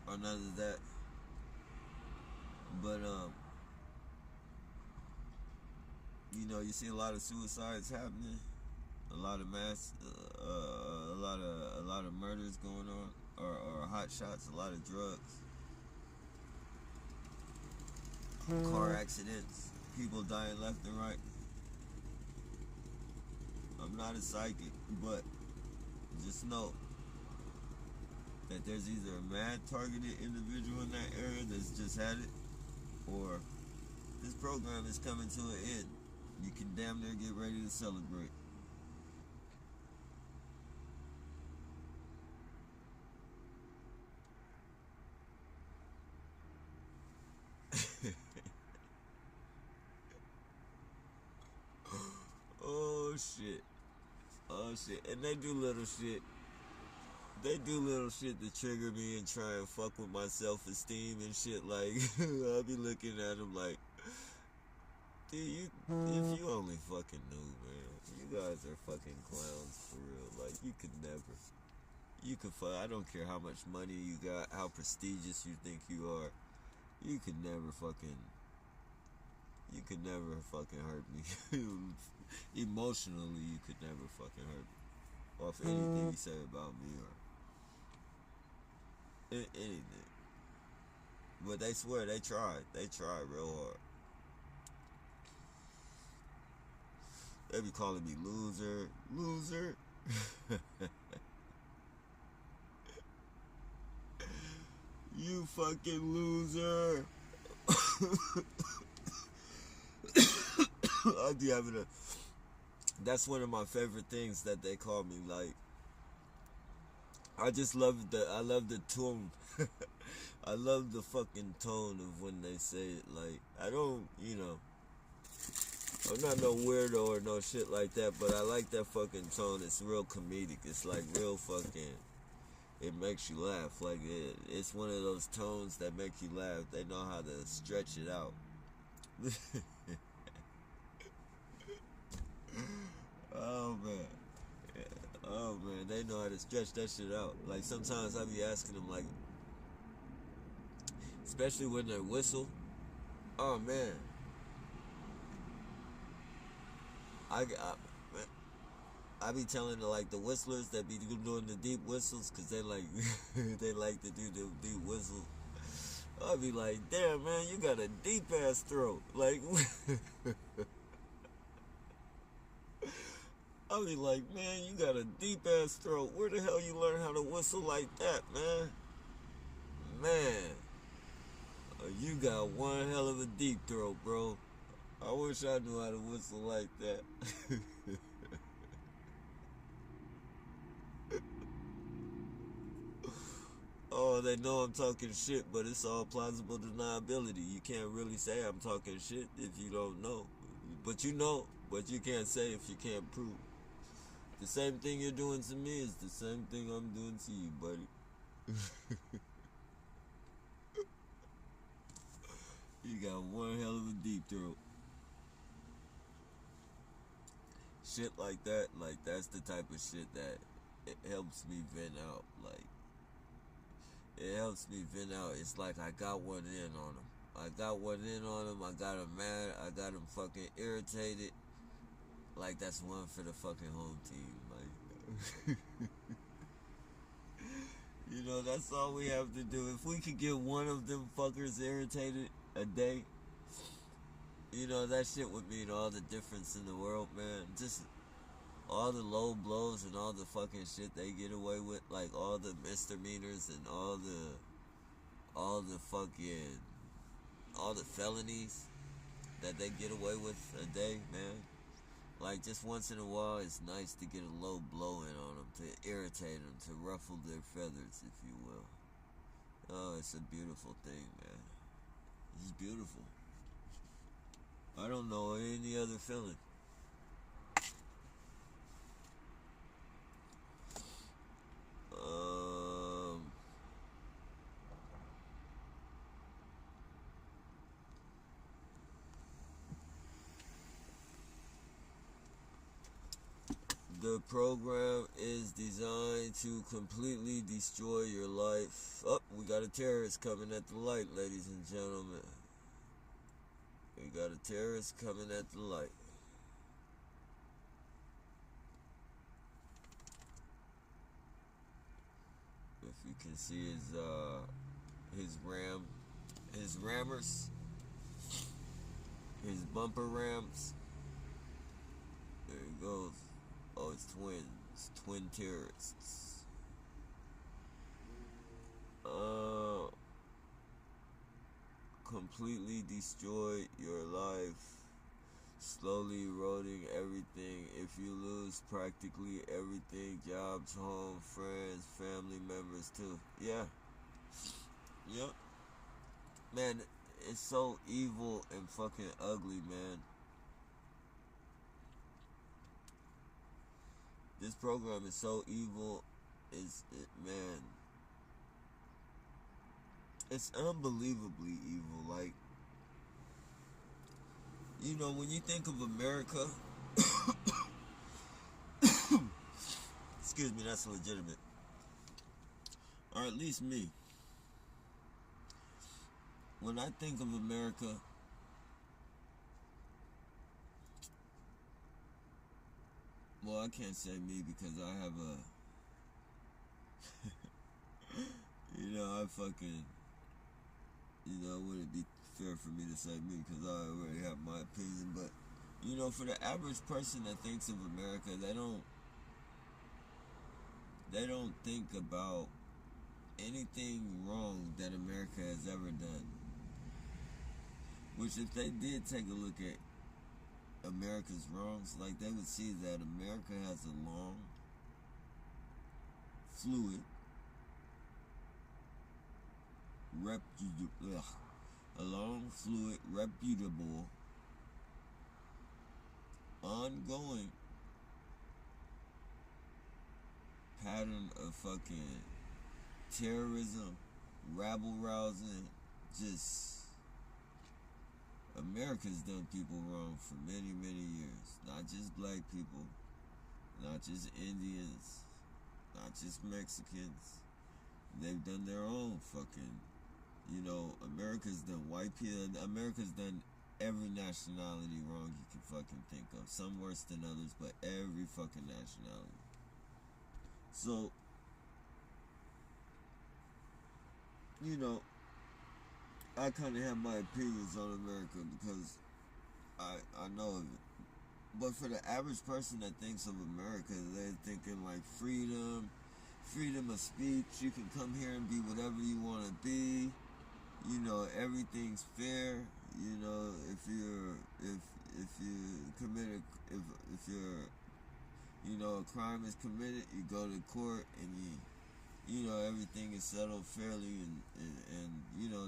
or none of that. But you see a lot of suicides happening, a lot of a lot of murders going on, or hot shots, a lot of drugs, car accidents, people dying left and right. I'm not a psychic, but just know that there's either a mad targeted individual in that area that's just had it, or this program is coming to an end. You can damn near get ready to celebrate. Oh shit. Oh shit. And they do little shit. They do little shit to trigger me and try and fuck with my self-esteem and shit. Like, I'll be looking at them like, dude, if you only fucking knew, man. You guys are fucking clowns for real. Like, you could never. I don't care how much money you got, how prestigious you think you are. You could never fucking hurt me. Emotionally, you could never fucking hurt me. Off anything you say about me, or anything. But they swear they tried. They tried real hard. They be calling me loser, loser. You fucking loser. I be having a. That's one of my favorite things that they call me. Like, I just love I love the tone. I love the fucking tone of when they say it. Like, I don't, I'm not no weirdo or no shit like that, but I like that fucking tone. It's real comedic. It's like real fucking. It makes you laugh. Like, it's one of those tones that make you laugh. They know how to stretch it out. Oh man. Oh man, they know how to stretch that shit out. Like sometimes I be asking them, like, especially when they whistle. Oh man, I be telling the whistlers that be doing the deep whistles, cause they like they like to do the deep whistle. I be like, damn man, you got a deep ass throat. Like, I be like, man, you got a deep ass throat. Where the hell you learn how to whistle like that, man? Man, you got one hell of a deep throat, bro. I wish I knew how to whistle like that. Oh, they know I'm talking shit, but it's all plausible deniability. You can't really say I'm talking shit if you don't know. But you know, but you can't say if you can't prove. The same thing you're doing to me is the same thing I'm doing to you, buddy. You got one hell of a deep throat. Shit like that, like that's the type of shit that it helps me vent out. Like, it helps me vent out. It's like I got one in on them. I got one in on them. I got them mad. I got them fucking irritated. Like that's one for the fucking home team. Like, that's all we have to do. If we could get one of them fuckers irritated a day, that shit would mean all the difference in the world, man. Just all the low blows and all the fucking shit they get away with, like all the misdemeanors and all the felonies that they get away with a day, man. Like, just once in a while, it's nice to get a low blow in on them, to irritate them, to ruffle their feathers, if you will. Oh, it's a beautiful thing, man. It's beautiful. I don't know any other feeling. The program is designed to completely destroy your life. Oh, we got a terrorist coming at the light, ladies and gentlemen. We got a terrorist coming at the light. If you can see his rammers, his bumper rams. There he goes. Oh, it's twin terrorists. Completely destroy your life, slowly eroding everything. If you lose practically everything, jobs, home, friends, family members too. Yeah. Yep. Man, it's so evil and fucking ugly, man. This program is so evil. Man, it's unbelievably evil. Like, when you think of America, excuse me, that's legitimate. Or at least me. When I think of America, well, I can't say me because I have fucking, it wouldn't be fair for me to say me because I already have my opinion. But for the average person that thinks of America, they don't think about anything wrong that America has ever done. Which, if they did take a look at America's wrongs, like, they would see that America has a long, fluid, reputable, ongoing pattern of fucking terrorism, rabble rousing, just America's done people wrong for many, many years. Not just black people, not just Indians, not just Mexicans. They've done their own fucking, America's done white people, America's done every nationality wrong you can fucking think of. Some worse than others, but every fucking nationality. So, I kind of have my opinions on America because I know of it. But for the average person that thinks of America, they're thinking like freedom of speech. You can come here and be whatever you want to be. Everything's fair. If you commit if you're a crime is committed, you go to court and everything is settled fairly, and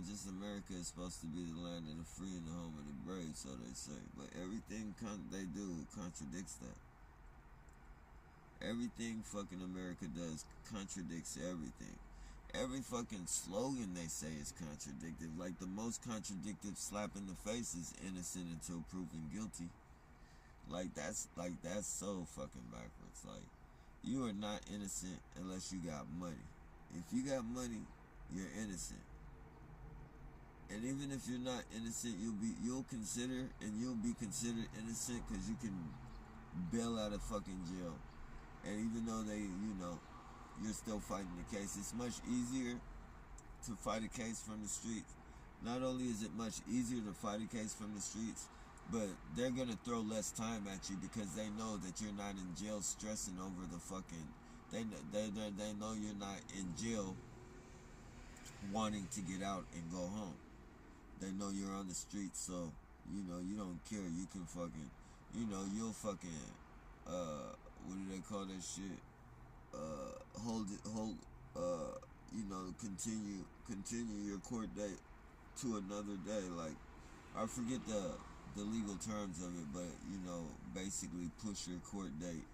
just America is supposed to be the land of the free and the home of the brave, so they say. But everything they do contradicts that. Everything fucking America does contradicts everything. Every fucking slogan they say is contradictive. Like, the most contradictive slap in the face is innocent until proven guilty. Like, that's so fucking backwards. Like, you are not innocent unless you got money. If you got money, you're innocent. And even if you're not innocent, you'll be considered innocent because you can bail out of fucking jail. And even though you're still fighting the case, it's much easier to fight a case from the streets. Not only is it much easier to fight a case from the streets, but they're gonna throw less time at you because they know that you're not in jail stressing over the fucking. They know you're not in jail wanting to get out and go home. They know you're on the streets, so you don't care. You can fucking, you'll fucking, what do they call that shit? Continue your court date to another day. Like, I forget the legal terms of it, but basically push your court date.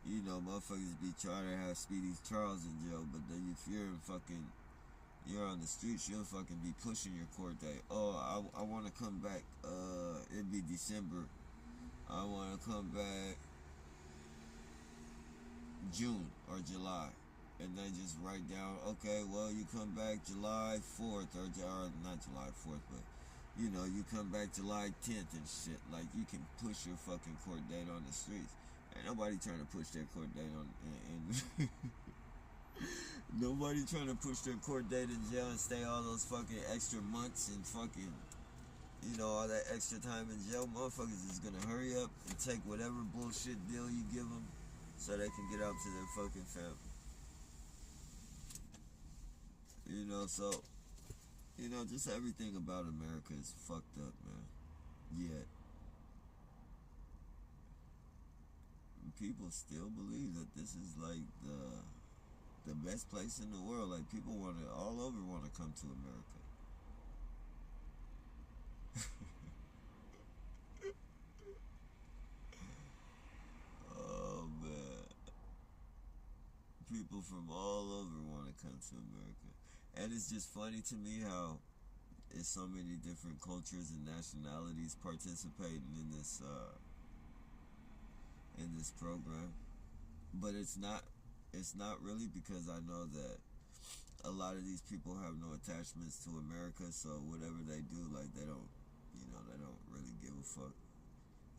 Motherfuckers be trying to have speedy trials in jail, but then if you're on the streets, you'll fucking be pushing your court date. Oh, I want to come back. It'd be December. I want to come back June or July. And they just write down, okay, well, you come back July 4th, or not July 4th, but, you come back July 10th and shit. Like, you can push your fucking court date on the streets. Ain't nobody trying to push their court date on, nobody trying to push their court date in jail and stay all those fucking extra months and fucking, all that extra time in jail. Motherfuckers is gonna hurry up and take whatever bullshit deal you give them so they can get out to their fucking family. So, just everything about America is fucked up, man. Yet, people still believe that this is like the best place in the world. Like, people all over want to come to America. Oh man, people from all over want to come to America, and it's just funny to me how there's so many different cultures and nationalities participating in this program. But it's not really, because I know that a lot of these people have no attachments to America, so whatever they do, like, they don't really give a fuck.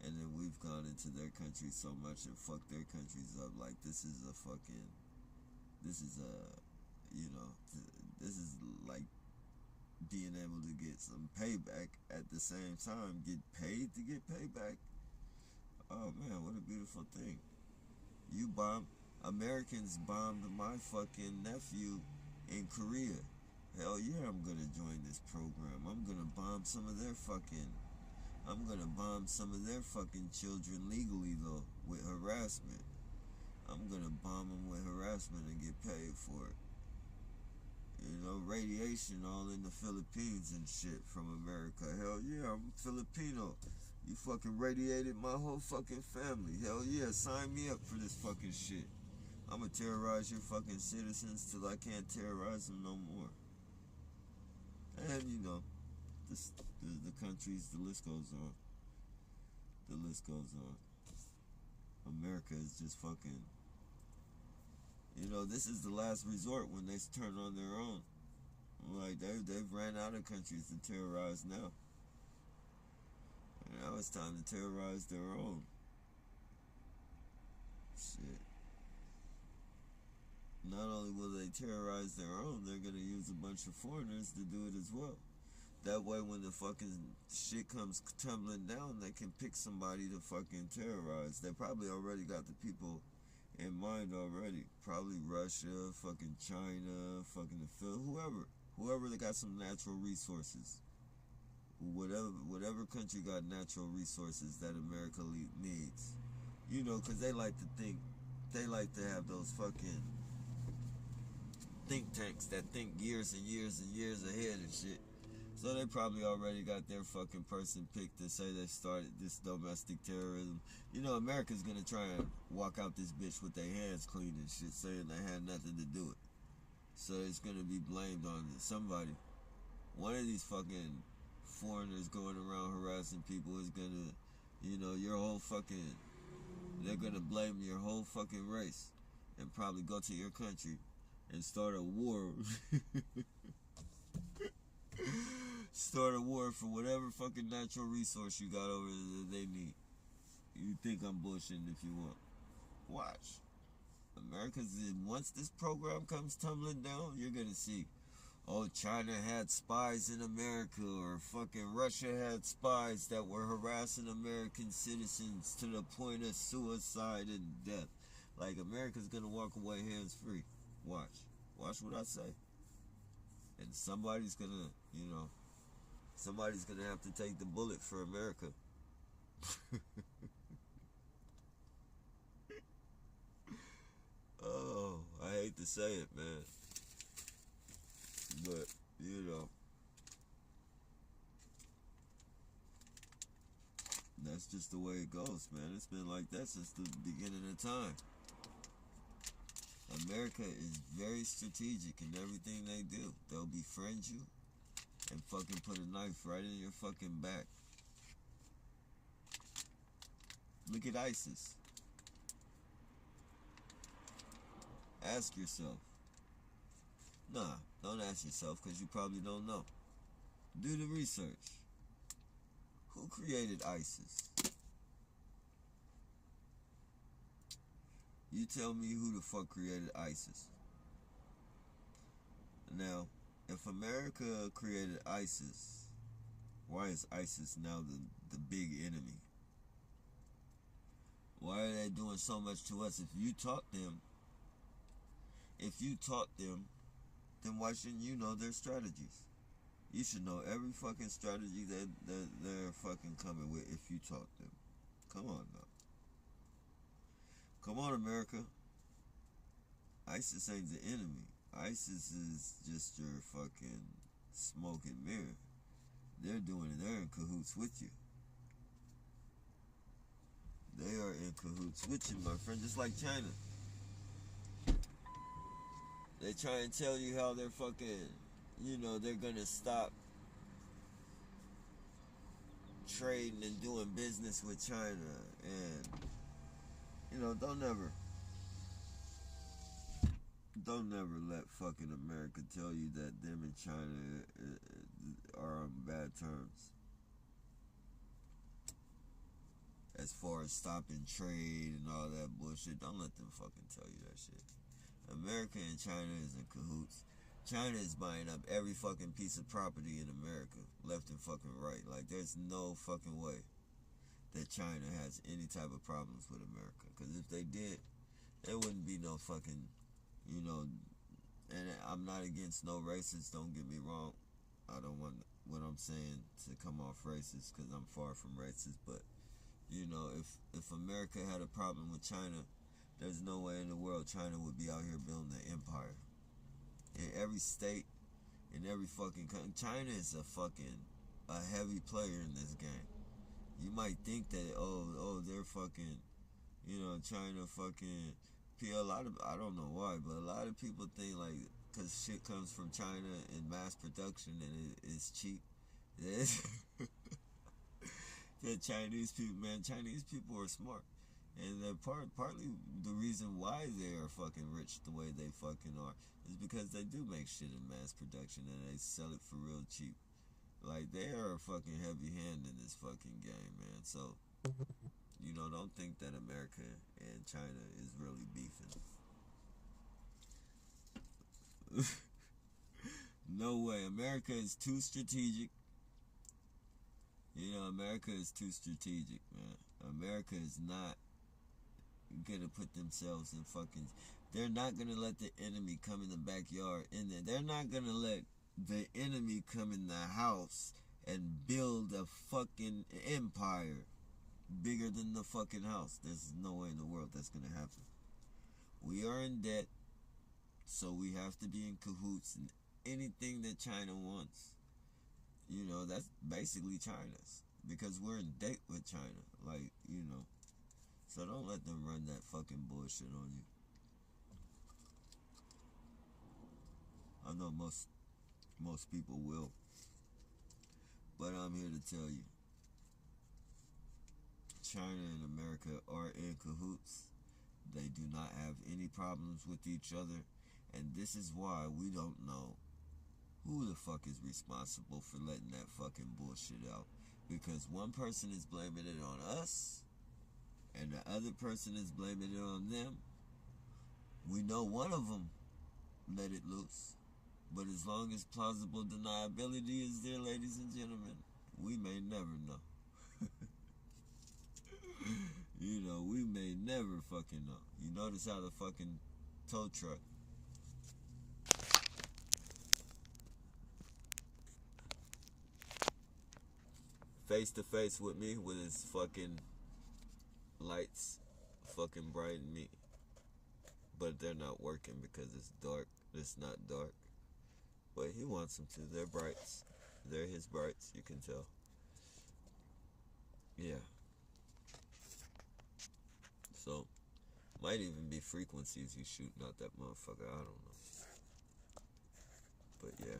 And then we've gone into their country so much and fucked their countries up. Like, this is
This is like being able to get some payback at the same time. Get paid to get payback. Oh man, what a beautiful thing. You bomb Americans bombed my fucking nephew in Korea. Hell yeah, I'm gonna join this program. I'm gonna bomb some of their fucking children legally though with harassment. I'm gonna bomb them with harassment and get paid for it. You know, radiation all in the Philippines and shit from America. Hell yeah, I'm Filipino. You fucking radiated my whole fucking family. Hell yeah, sign me up for this fucking shit. I'ma terrorize your fucking citizens till I can't terrorize them no more. And you know, the countries, the list goes on. The list goes on. America is just fucking. You know, this is the last resort when they turn on their own. Like they've ran out of countries to terrorize now. And now it's time to terrorize their own. Shit. Not only will they terrorize their own, they're gonna use a bunch of foreigners to do it as well. That way, when the fucking shit comes tumbling down, they can pick somebody to fucking terrorize. They probably already got the people in mind already. Probably Russia, fucking China, fucking the Philippines, whoever they got some natural resources. Whatever country got natural resources that America needs. You know, because they like to have those fucking think tanks that think years and years and years ahead and shit. So they probably already got their fucking person picked to say they started this domestic terrorism. You know, America's gonna try and walk out this bitch with their hands clean and shit, saying they had nothing to do it. So it's gonna be blamed on somebody. One of these fucking foreigners going around harassing people is gonna, you know, your whole fucking, they're gonna blame your whole fucking race and probably go to your country and start a war. Start a war for whatever fucking natural resource you got over there that they need. You think I'm bullshitting if you want. Watch. America's, once this program comes tumbling down, you're gonna see, oh, China had spies in America, or fucking Russia had spies that were harassing American citizens to the point of suicide and death. Like, America's gonna walk away hands free. Watch. Watch what I say. And somebody's gonna, you know, somebody's gonna have to take the bullet for America. Oh, I hate to say it, man. But, you know, that's just the way it goes, man. It's been like that since the beginning of time. America is very strategic in everything they do. They'll befriend you and fucking put a knife right in your fucking back. Look at ISIS. Ask yourself. Nah, don't ask yourself because you probably don't know. Do the research. Who created ISIS? You tell me who the fuck created ISIS. Now, if America created ISIS, why is ISIS now the big enemy? Why are they doing so much to us? If you taught them, then why shouldn't you know their strategies? You should know every fucking strategy that they're fucking coming with if you taught them. Come on now. Come on, America. ISIS ain't the enemy. ISIS is just your fucking smoke and mirror. They're doing it. They're in cahoots with you. They are in cahoots with you, my friend, just like China. They try and tell you how they're fucking, you know, they're gonna stop trading and doing business with China. And, you know, don't never let fucking America tell you that them and China are on bad terms. As far as stopping trade and all that bullshit, don't let them fucking tell you that shit. America and China is in cahoots. China is buying up every fucking piece of property in America, left and fucking right. Like, there's no fucking way that China has any type of problems with America. Because if they did, there wouldn't be no fucking, you know, and I'm not against no racists, don't get me wrong. I don't want what I'm saying to come off racist because I'm far from racist. But, you know, if America had a problem with China, there's no way in the world China would be out here building an empire. In every state, in every fucking country, China is a heavy player in this game. You might think that, they're fucking, you know, China fucking, I don't know why, but a lot of people think, like, because shit comes from China in mass production and it's cheap. The Chinese people are smart. And they're partly the reason why they are fucking rich the way they fucking are is because they do make shit in mass production and they sell it for real cheap. Like, they are a fucking heavy hand in this fucking game, man. So, you know, don't think that America and China is really beefing. No way. America is too strategic. You know, America is too strategic, man. America is not gonna put themselves in fucking... They're not gonna let the enemy come in the backyard in there. They're not gonna let the enemy come in the house and build a fucking empire bigger than the fucking house. There's no way in the world that's gonna happen. We are in debt, so we have to be in cahoots in anything that China wants. You know, that's basically China's, because we're in debt with China. Like, you know, so don't let them run that fucking bullshit on you. I know most people will, but I'm here to tell you, China and America are in cahoots. They do not have any problems with each other, and this is why we don't know who the fuck is responsible for letting that fucking bullshit out. Because one person is blaming it on us, and the other person is blaming it on them. We know one of them let it loose. But as long as plausible deniability is there, ladies and gentlemen, we may never know. You know, we may never fucking know. You notice how the fucking tow truck face to face with me with his fucking lights fucking brighten me, but they're not working because it's dark. It's not dark, but he wants them to. They're brights. They're his brights, you can tell. Yeah. So, might even be frequencies he's shooting out that motherfucker. I don't know. But yeah.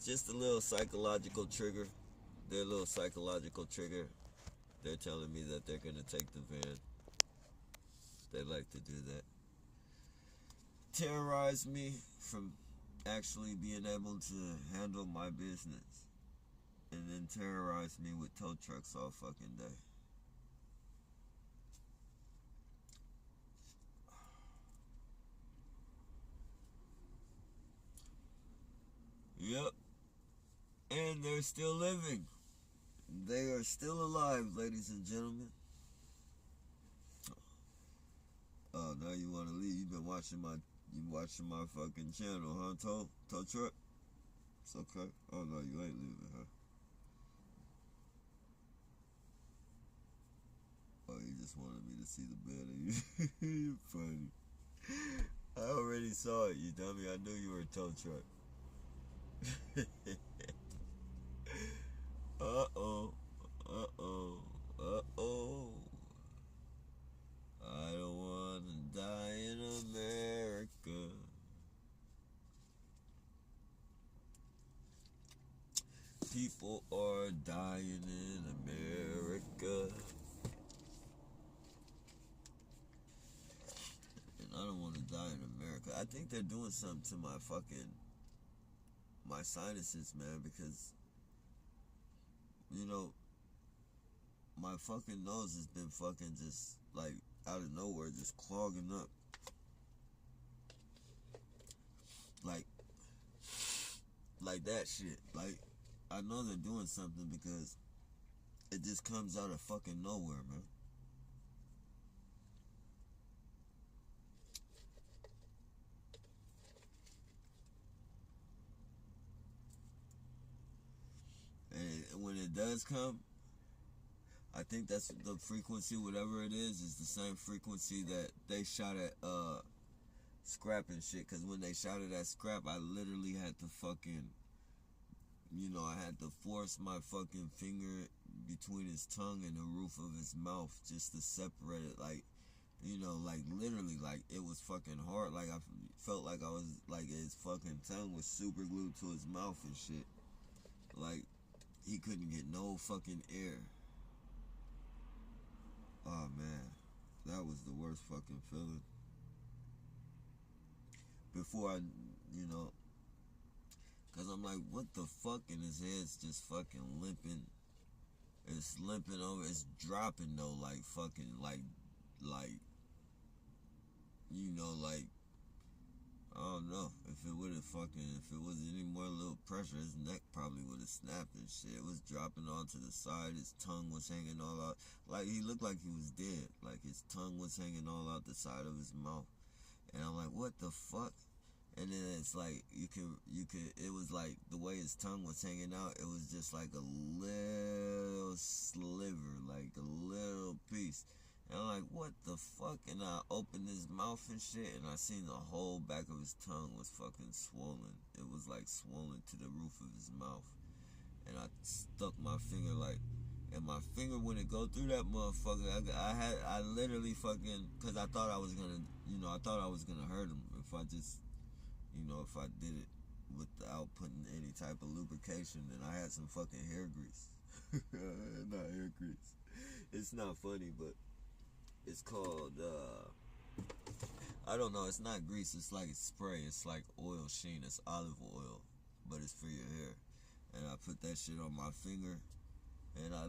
Just a little psychological trigger. Their little psychological trigger. They're telling me that they're going to take the van. They like to do that. Terrorize me from actually being able to handle my business. And then terrorize me with tow trucks all fucking day. Yep. And they're still living. They are still alive, ladies and gentlemen. Oh, now you want to leave? You've been watching my fucking channel, huh? Tow truck? It's okay. Oh no, you ain't leaving, huh? Oh, you just wanted me to see the bed. You're funny. I already saw it, you dummy. I knew you were a tow truck. Uh-oh. Uh-oh. Uh-oh. I don't want to die in America. People are dying in America. And I don't want to die in America. I think they're doing something to my sinuses, man, because, you know, my fucking nose has been fucking just, like, out of nowhere, just clogging up. like that shit. Like, I know they're doing something because it just comes out of fucking nowhere, man. And when it does come, I think that's the frequency, whatever it is the same frequency that they shot at Scrap and shit. Cause when they shot it at Scrap, I literally had to fucking, I had to force my fucking finger between his tongue and the roof of his mouth just to separate it. Like, like literally, like it was fucking hard. Like I felt like I was like his fucking tongue was super glued to his mouth and shit. Like he couldn't get no fucking air. Oh man, that was the worst fucking feeling. Before I, cause I'm like, what the fuck? And his head's just fucking limping. It's limping over. It's dropping though, like fucking, like, like I don't know if it would have fucking, if it was any more little pressure, his neck probably would have snapped and shit. It was dropping onto the side. His tongue was hanging all out. Like he looked like he was dead. Like his tongue was hanging all out the side of his mouth. And I'm like, what the fuck? And then it's like you could it was like the way his tongue was hanging out, it was just like a little sliver, like a little piece. And I'm like, what the fuck? And I opened his mouth and shit, and I seen the whole back of his tongue was fucking swollen. It was like swollen to the roof of his mouth. And I stuck my finger like, and my finger wouldn't go through that motherfucker. I literally fucking, cause I thought I was gonna, hurt him if I just, if I did it without putting any type of lubrication. And I had some fucking hair grease. Not hair grease. It's not funny, but it's called, I don't know, it's not grease, it's like spray, it's like oil sheen, it's olive oil, but it's for your hair. And I put that shit on my finger, and I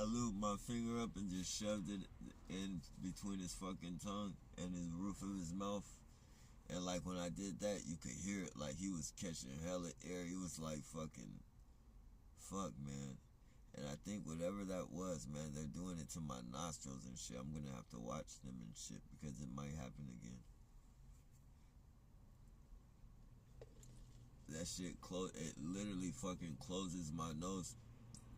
lubed my finger up and just shoved it in between his fucking tongue and his roof of his mouth. And like when I did that, you could hear it, like he was catching hella air. He was like fucking, fuck, man. And I think whatever that was, man, they're doing it to my nostrils and shit. I'm gonna have to watch them and shit because it might happen again. That shit it literally fucking closes my nose.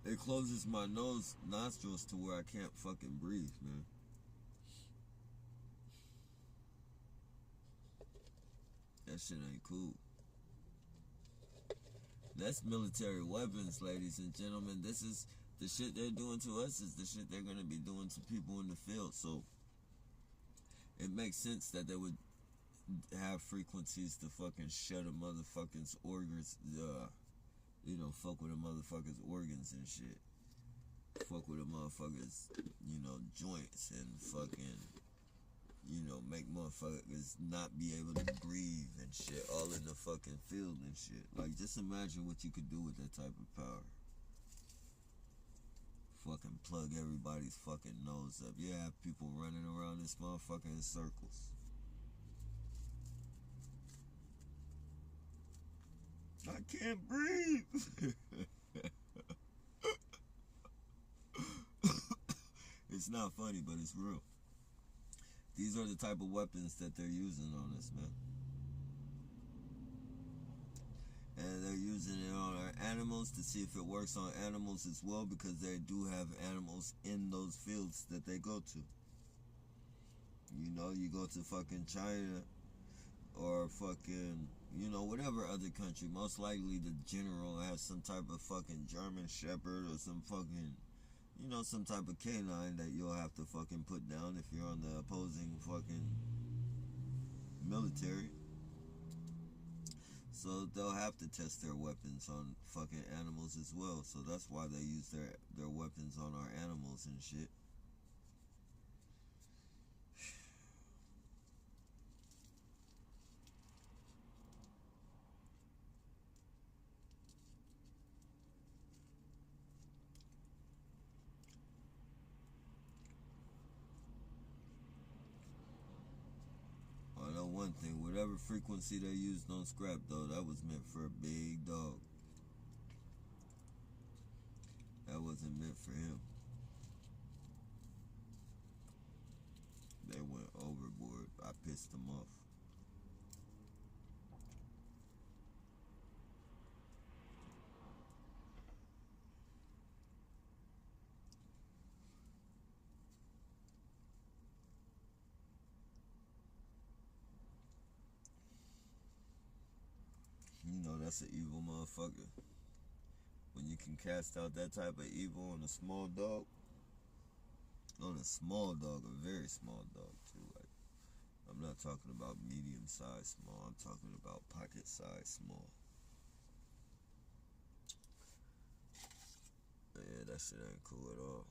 It closes my nostrils to where I can't fucking breathe, man. That shit ain't cool. That's military weapons, ladies and gentlemen. This is the shit they're doing to us is the shit they're gonna be doing to people in the field. So it makes sense that they would have frequencies to fucking shut a motherfucker's organs, fuck with a motherfucker's organs and shit. Fuck with a motherfucker's, joints and fucking, make motherfuckers not be able to breathe and shit, all in the fucking field and shit. Like, just imagine what you could do with that type of power. Fucking plug everybody's fucking nose up. You have people running around this motherfucker in circles. I can't breathe. It's not funny, but it's real. These are the type of weapons that they're using on us, man. And they're using it on our animals to see if it works on animals as well, because they do have animals in those fields that they go to. You go to fucking China or fucking, whatever other country. Most likely the general has some type of fucking German Shepherd or some fucking, some type of canine that you'll have to fucking put down if you're on the opposing fucking military. So they'll have to test their weapons on fucking animals as well. So that's why they use their weapons on our animals and shit. one thing. Whatever frequency they used on Scrap, though, that was meant for a big dog. That wasn't meant for him. They went overboard. I pissed them off. You know, that's an evil motherfucker. When you can cast out that type of evil on a small dog, a very small dog too. Like, I'm not talking about medium size small. I'm talking about pocket size small. Yeah, that shit ain't cool at all.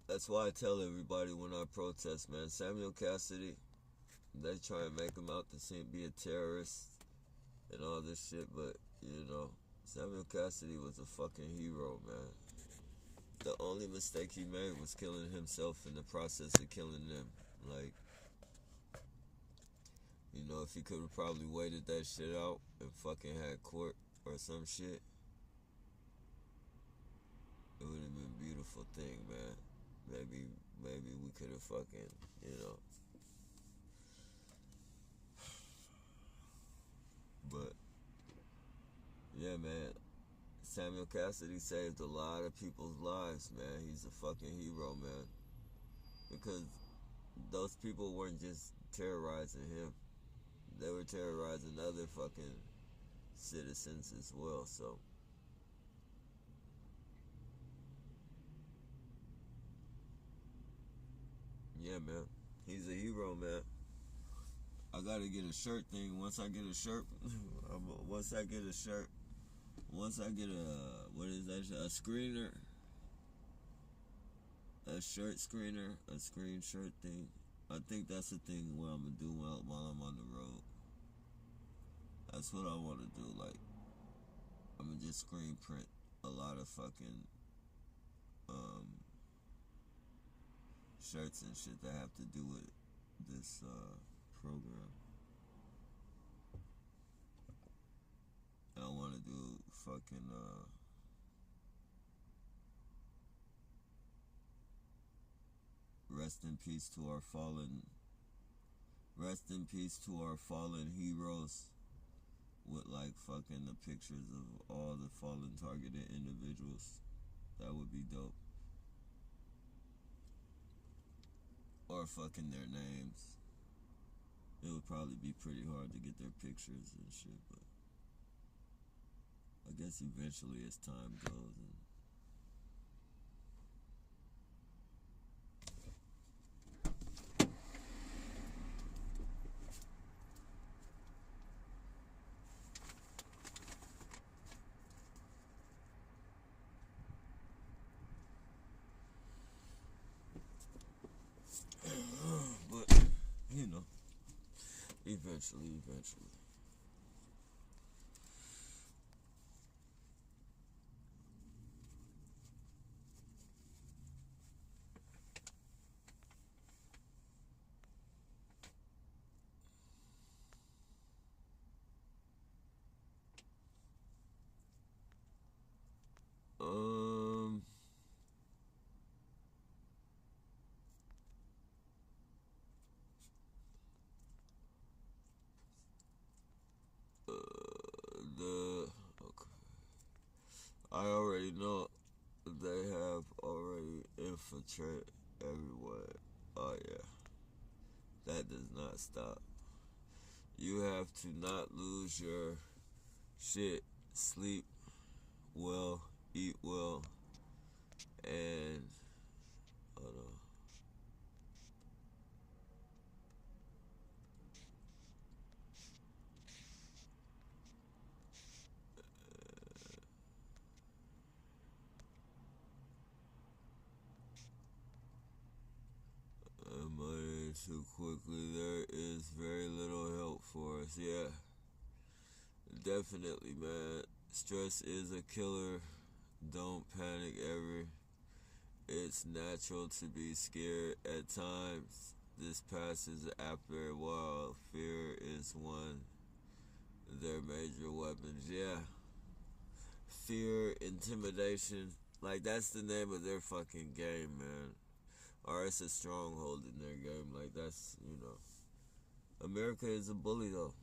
That's why I tell everybody when I protest, man, Samuel Cassidy, they try and make him out to be a terrorist and all this shit, but, you know, Samuel Cassidy was a fucking hero, man. The only mistake he made was killing himself in the process of killing them. Like, you know, if he could have probably waited that shit out and fucking had court or some shit, it would have been a beautiful thing, man. Maybe we could have fucking, you know. But, yeah, man. Samuel Cassidy saved a lot of people's lives, man. He's a fucking hero, man. Because those people weren't just terrorizing him. They were terrorizing other fucking citizens as well, so. Yeah, man. He's a hero, man. I gotta get a shirt thing. Once I get a shirt, once I get a, what is that, a screener, a shirt screener, a screen shirt thing. I think that's the thing what I'm gonna do while I'm on the road. That's what I want to do. Like, I'm gonna just screen print a lot of fucking shirts and shit that have to do with this program. I want to do fucking rest in peace to our fallen heroes, with like fucking the pictures of all the fallen targeted individuals. That would be dope. Or fucking their names. It would probably be pretty hard to get their pictures and shit, but I guess eventually as time goes and but, you know, eventually. I already know they have already infiltrated everywhere. Oh yeah, that does not stop. You have to not lose your shit, sleep well, eat well, and hold on. Money too quickly. There is very little help for us. Yeah, definitely, man. Stress is a killer. Don't panic ever. It's natural to be scared at times. This passes after a while. Fear is one of their major weapons. Yeah. Fear, intimidation. Like, that's the name of their fucking game, man. Or it's a stronghold in their game. Like, that's, you know. America is a bully, though.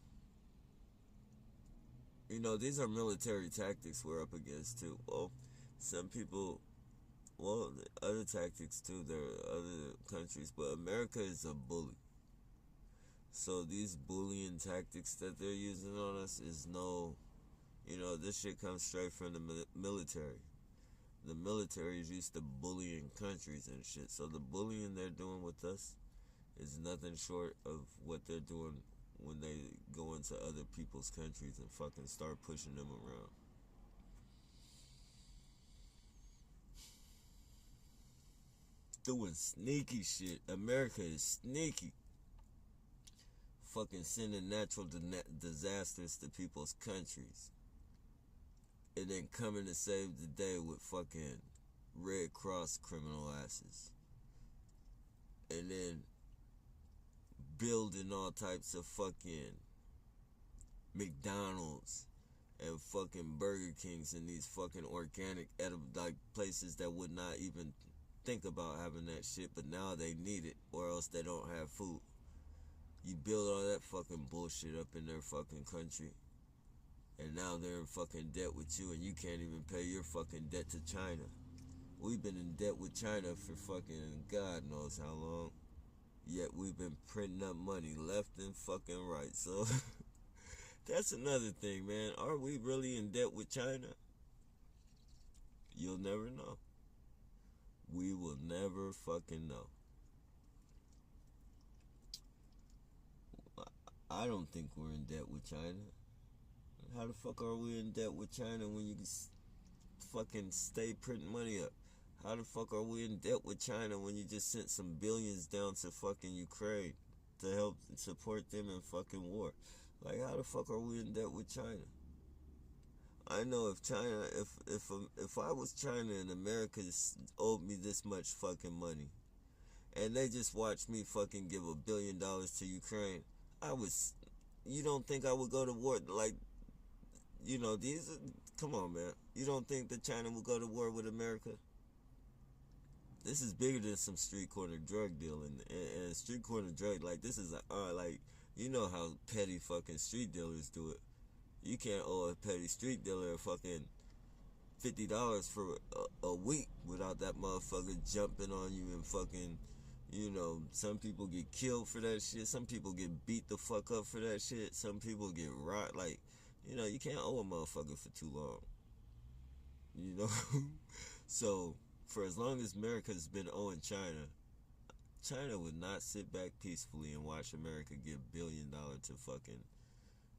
You know, these are military tactics we're up against, too. Well, some people, well, other tactics, too. There are other countries. But America is a bully. So these bullying tactics that they're using on us is no, you know, this shit comes straight from the military. The military is used to bullying countries and shit. So the bullying they're doing with us is nothing short of what they're doing when they go into other people's countries and fucking start pushing them around. Doing sneaky shit. America is sneaky. Fucking sending natural disasters to people's countries. And then coming to save the day with fucking Red Cross criminal asses. And then building all types of fucking McDonald's and fucking Burger Kings and these fucking organic like places that would not even think about having that shit, but now they need it or else they don't have food. You build all that fucking bullshit up in their fucking country, and now they're in fucking debt with you, and you can't even pay your fucking debt to China. We've been in debt with China for fucking God knows how long. Yet we've been printing up money left and fucking right. So that's another thing, man. Are we really in debt with China? You'll never know. We will never fucking know. I don't think we're in debt with China. How the fuck are we in debt with China when you fucking stay printing money up? How the fuck are we in debt with China when you just sent some billions down to fucking Ukraine to help support them in fucking war? Like, how the fuck are we in debt with China? I know if China, if I was China and America owed me this much fucking money, and they just watched me fucking give $1 billion to Ukraine, you don't think I would go to war? Like, you know, come on, man. You don't think that China will go to war with America? This is bigger than some street corner drug dealing. And street corner drug, like, this is like, you know how petty fucking street dealers do it. You can't owe a petty street dealer fucking $50 for a week without that motherfucker jumping on you and fucking, you know, some people get killed for that shit. Some people get beat the fuck up for that shit. Some people get robbed. Like, you know, you can't owe a motherfucker for too long. You know? So, for as long as America's been owing China, China would not sit back peacefully and watch America give $1 billion to fucking,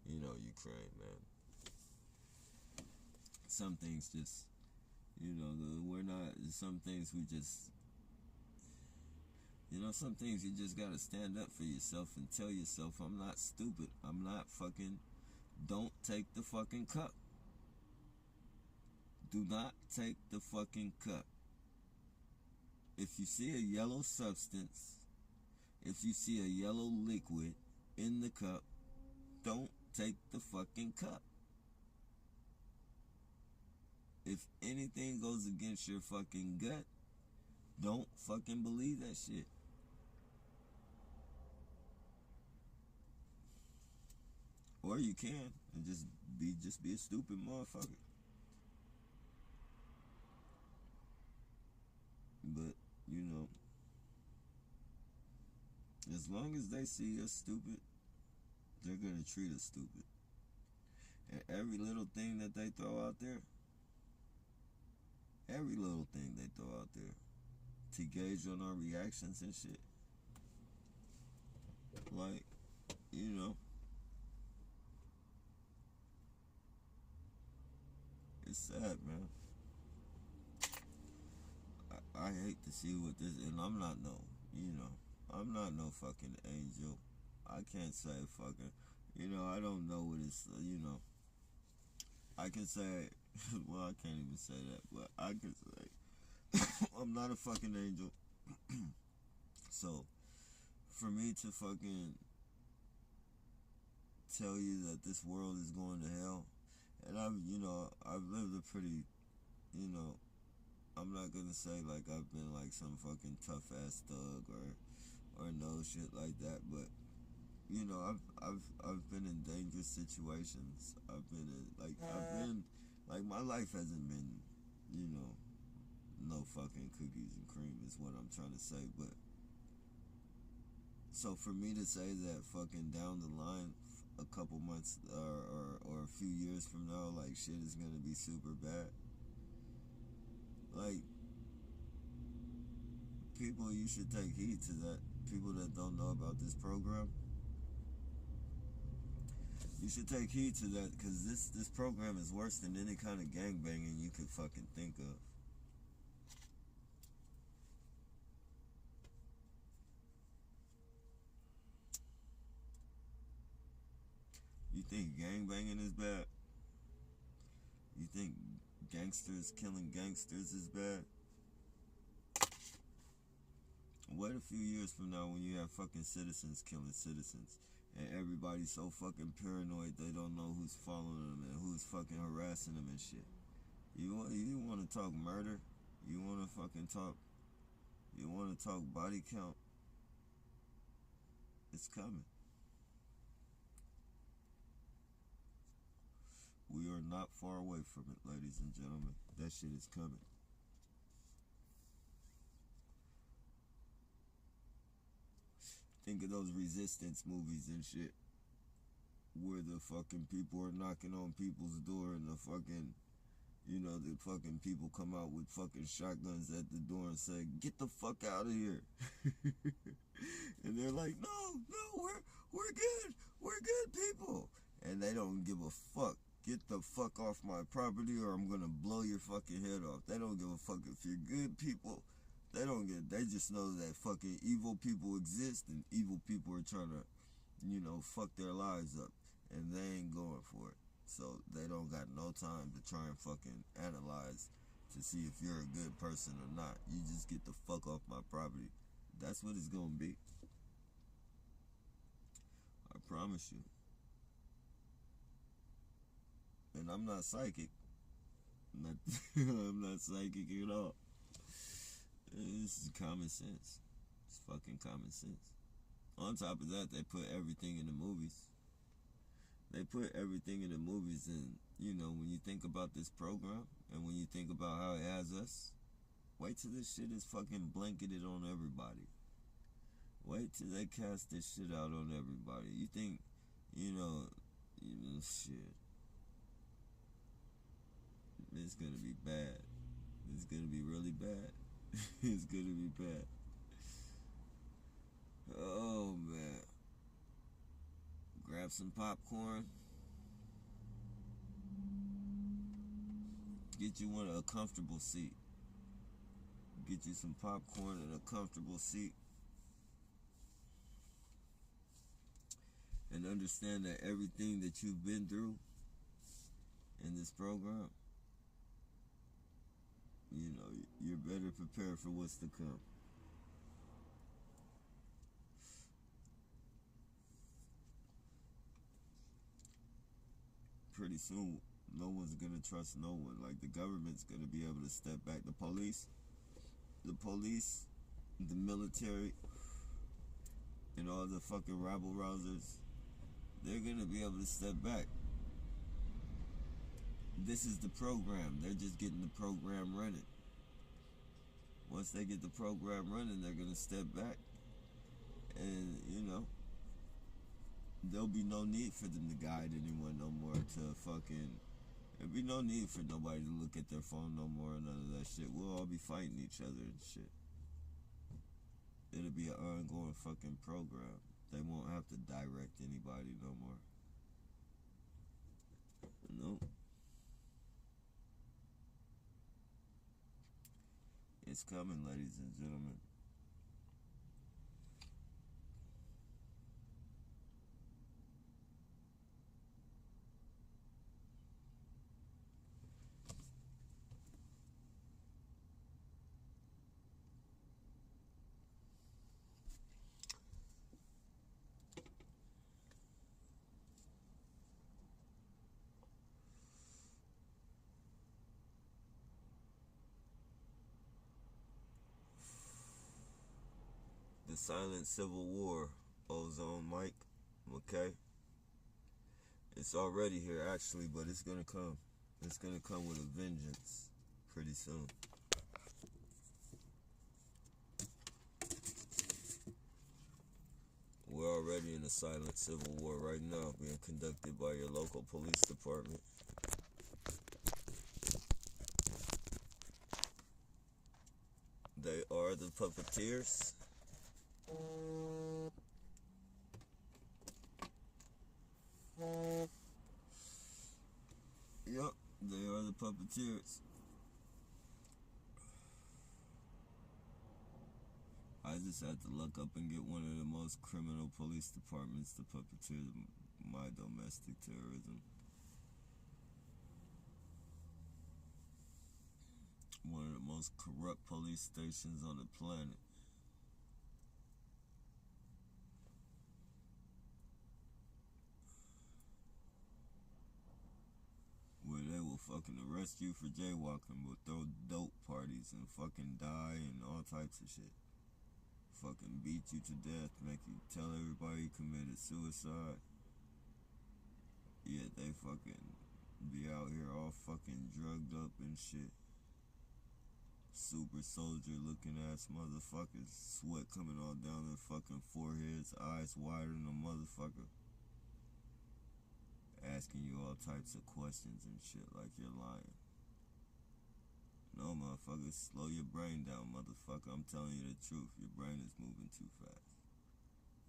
you know, Ukraine, man. Some things just, you know, some things we just, you know, some things you just gotta stand up for yourself and tell yourself, I'm not stupid. I'm not fucking, don't take the fucking cup. Do not take the fucking cup. If you see a yellow substance, if you see a yellow liquid in the cup, don't take the fucking cup. If anything goes against your fucking gut, don't fucking believe that shit. Or you can and just be a stupid motherfucker. But, you know, as long as they see us stupid, they're gonna treat us stupid. And every little thing that they throw out there, to gauge on our reactions and shit, like, you know, it's sad, man. I hate to see what this, and I'm not no fucking angel. I can't say fucking, you know, I don't know what it's, you know, I can say, well, I can't even say that, but I can say, I'm not a fucking angel. So, for me to fucking tell you that this world is going to hell, and I've lived a pretty, you know, I'm not gonna say like I've been like some fucking tough ass thug or no shit like that, but I've been in dangerous situations. I've been like my life hasn't been, no fucking cookies and cream is what I'm trying to say, but so for me to say that fucking down the line, a couple months or a few years from now, like shit is gonna be super bad. Like, people, you should take heed to that. People that don't know about this program, you should take heed to that, because this program is worse than any kind of gangbanging you could fucking think of. You think gangbanging is bad? You think gangsters killing gangsters is bad? Wait a few years from now when you have fucking citizens killing citizens, and everybody's so fucking paranoid they don't know who's following them and who's fucking harassing them and shit. You want to talk murder? You want to fucking talk? You want to talk body count? It's coming. We are not far away from it, ladies and gentlemen. That shit is coming. Think of those resistance movies and shit, where the fucking people are knocking on people's door and the fucking, the fucking people come out with fucking shotguns at the door and say, "Get the fuck out of here." And they're like, no, we're good people. And they don't give a fuck. Get the fuck off my property or I'm gonna blow your fucking head off. They don't give a fuck if you're good people. They just know that fucking evil people exist and evil people are trying to, fuck their lives up. And they ain't going for it. So they don't got no time to try and fucking analyze to see if you're a good person or not. You just get the fuck off my property. That's what it's gonna be. I promise you. And I'm not psychic. I'm not psychic at all. This is common sense. It's fucking common sense. On top of that, they put everything in the movies. They put everything in the movies, and when you think about this program and when you think about how it has us, wait till this shit is fucking blanketed on everybody. Wait till they cast this shit out on everybody. You think, shit. It's gonna be bad. It's gonna be really bad. It's gonna be bad. Oh, man. Grab some popcorn. Get you a comfortable seat. Get you some popcorn and a comfortable seat. And understand that everything that you've been through in this program, you're better prepared for what's to come. Pretty soon, no one's gonna trust no one. Like, the government's gonna be able to step back. The police, the military, and all the fucking rabble rousers, they're gonna be able to step back. This is the program. They're just getting the program running. Once they get the program running, they're gonna step back. And, there'll be no need for them to guide anyone no more to fucking... There'll be no need for nobody to look at their phone no more and none of that shit. We'll all be fighting each other and shit. It'll be an ongoing fucking program. They won't have to direct anybody no more. Nope. It's coming, ladies and gentlemen. The silent civil war, Ozone Mike, okay? It's already here, actually, but it's gonna come. It's gonna come with a vengeance pretty soon. We're already in a silent civil war right now, being conducted by your local police department. They are the puppeteers. Yep, they are the puppeteers. I just had to look up and get one of the most criminal police departments to puppeteer my domestic terrorism. One of the most corrupt police stations on the planet. Where they will fucking arrest you for jaywalking, but throw dope parties and fucking die and all types of shit. Fucking beat you to death, make you tell everybody you committed suicide. Yeah, they fucking be out here all fucking drugged up and shit. Super soldier looking ass motherfuckers. Sweat coming all down their fucking foreheads, eyes wider than a motherfucker. Asking you all types of questions and shit like you're lying. No, motherfucker, slow your brain down, motherfucker. I'm telling you the truth. Your brain is moving too fast.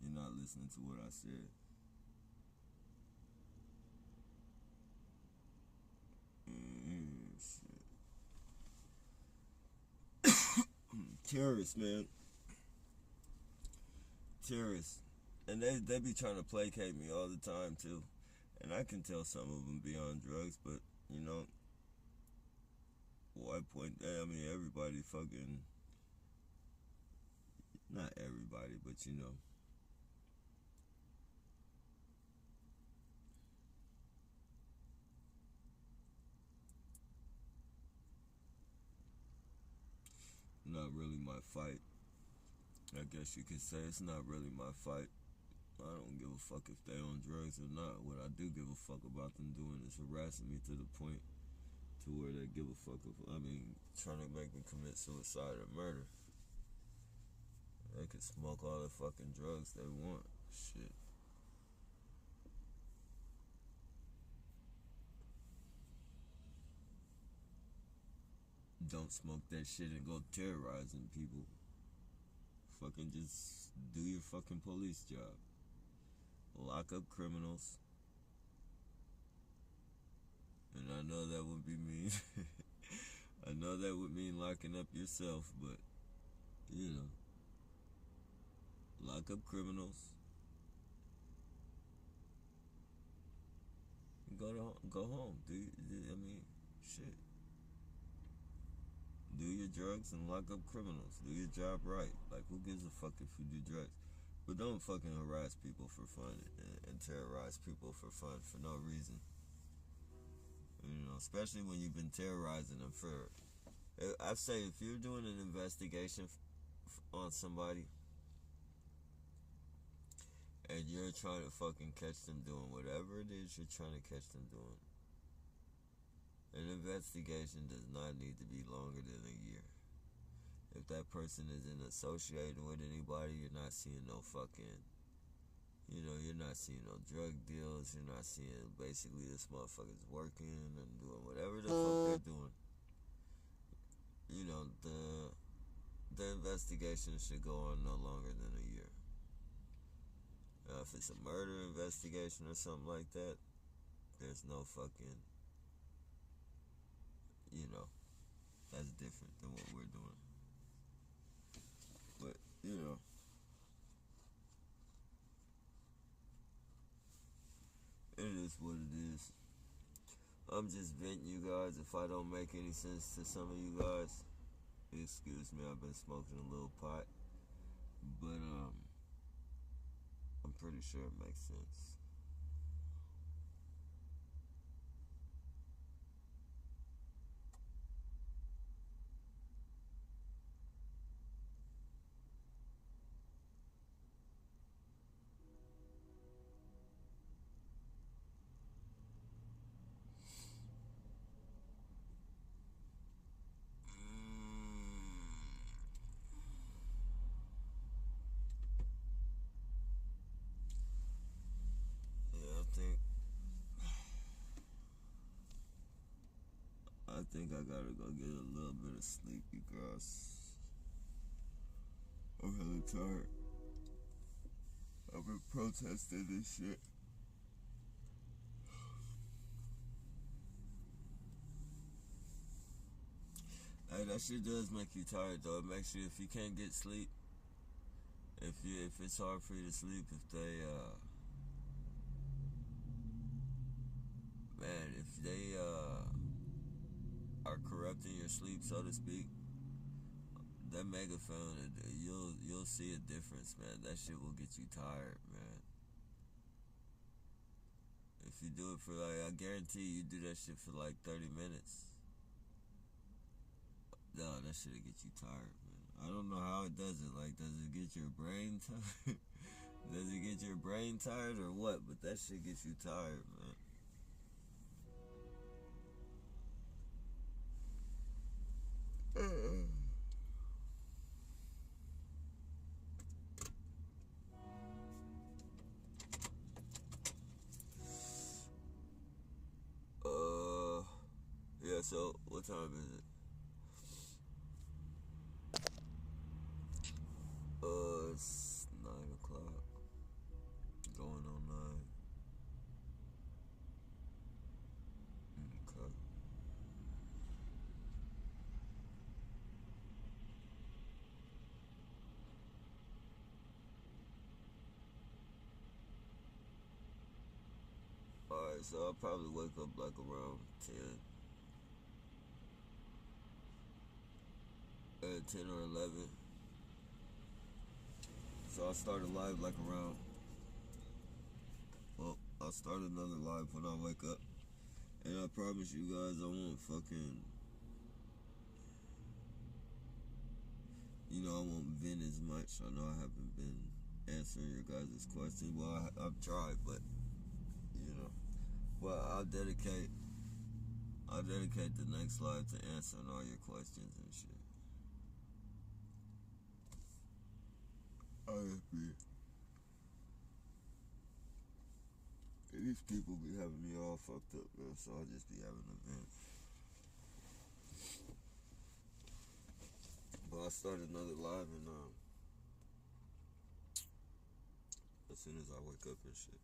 You're not listening to what I said. Shit. Terrorists, man. Terrorists. And they be trying to placate me all the time, too. And I can tell some of them be on drugs, but, you know, why point that? I mean, everybody fucking, not everybody, but you know. Not really my fight. I guess you could say it's not really my fight. I don't give a fuck if they on drugs or not. What I do give a fuck about them doing is harassing me to the point to where they give a fuck of, trying to make me commit suicide or murder. They can smoke all the fucking drugs they want. Shit. Don't smoke that shit and go terrorizing people. Fucking just do your fucking police job. Lock up criminals. And I know that would be mean. I know that would mean locking up yourself, but, you know. Lock up criminals. And go home. Shit. Do your drugs and lock up criminals. Do your job right. Like, who gives a fuck if you do drugs? But don't fucking harass people for fun and terrorize people for fun for no reason. You know, especially when you've been terrorizing them for... I say, if you're doing an investigation on somebody and you're trying to fucking catch them doing whatever it is you're trying to catch them doing, an investigation does not need to be longer than a year. If that person isn't associating with anybody, you're not seeing no fucking, you're not seeing no drug deals, you're not seeing basically this motherfucker's working and doing whatever the fuck they're doing. You know, the investigation should go on no longer than a year. If it's a murder investigation or something like that, there's no fucking, that's different than what we're doing. But, it is what it is. I'm just venting you guys. If I don't make any sense to some of you guys, excuse me, I've been smoking a little pot. But, I'm pretty sure it makes sense. think I gotta go get a little bit of sleep because I'm hella tired. I've been protesting this shit. Hey, that shit does make you tired though. It makes you, if you can't get sleep, if it's hard for you to sleep, if they man, if they are corrupting your sleep, so to speak, that megaphone, you'll see a difference, man. That shit will get you tired, man. If you do it for like, I guarantee you do that shit for like 30 minutes. No, that shit'll get you tired, man. I don't know how it does it. Like, does it get your brain tired? Does it get your brain tired or what? But that shit gets you tired, man. Yeah, so what time is it? It's 9 o'clock. Going on 9. Okay. Alright, so I'll probably wake up like around 10 or 11. So I'll start a live like around, well, I'll start another live when I wake up. And I promise you guys I won't fucking, I won't vent as much. I know I haven't been answering your guys' questions. Well, I've tried, but, well, I'll dedicate the next live to answering all your questions and shit. These people be having me all fucked up, man, so I'll just be having a vent. But I'll start another live and as soon as I wake up and shit.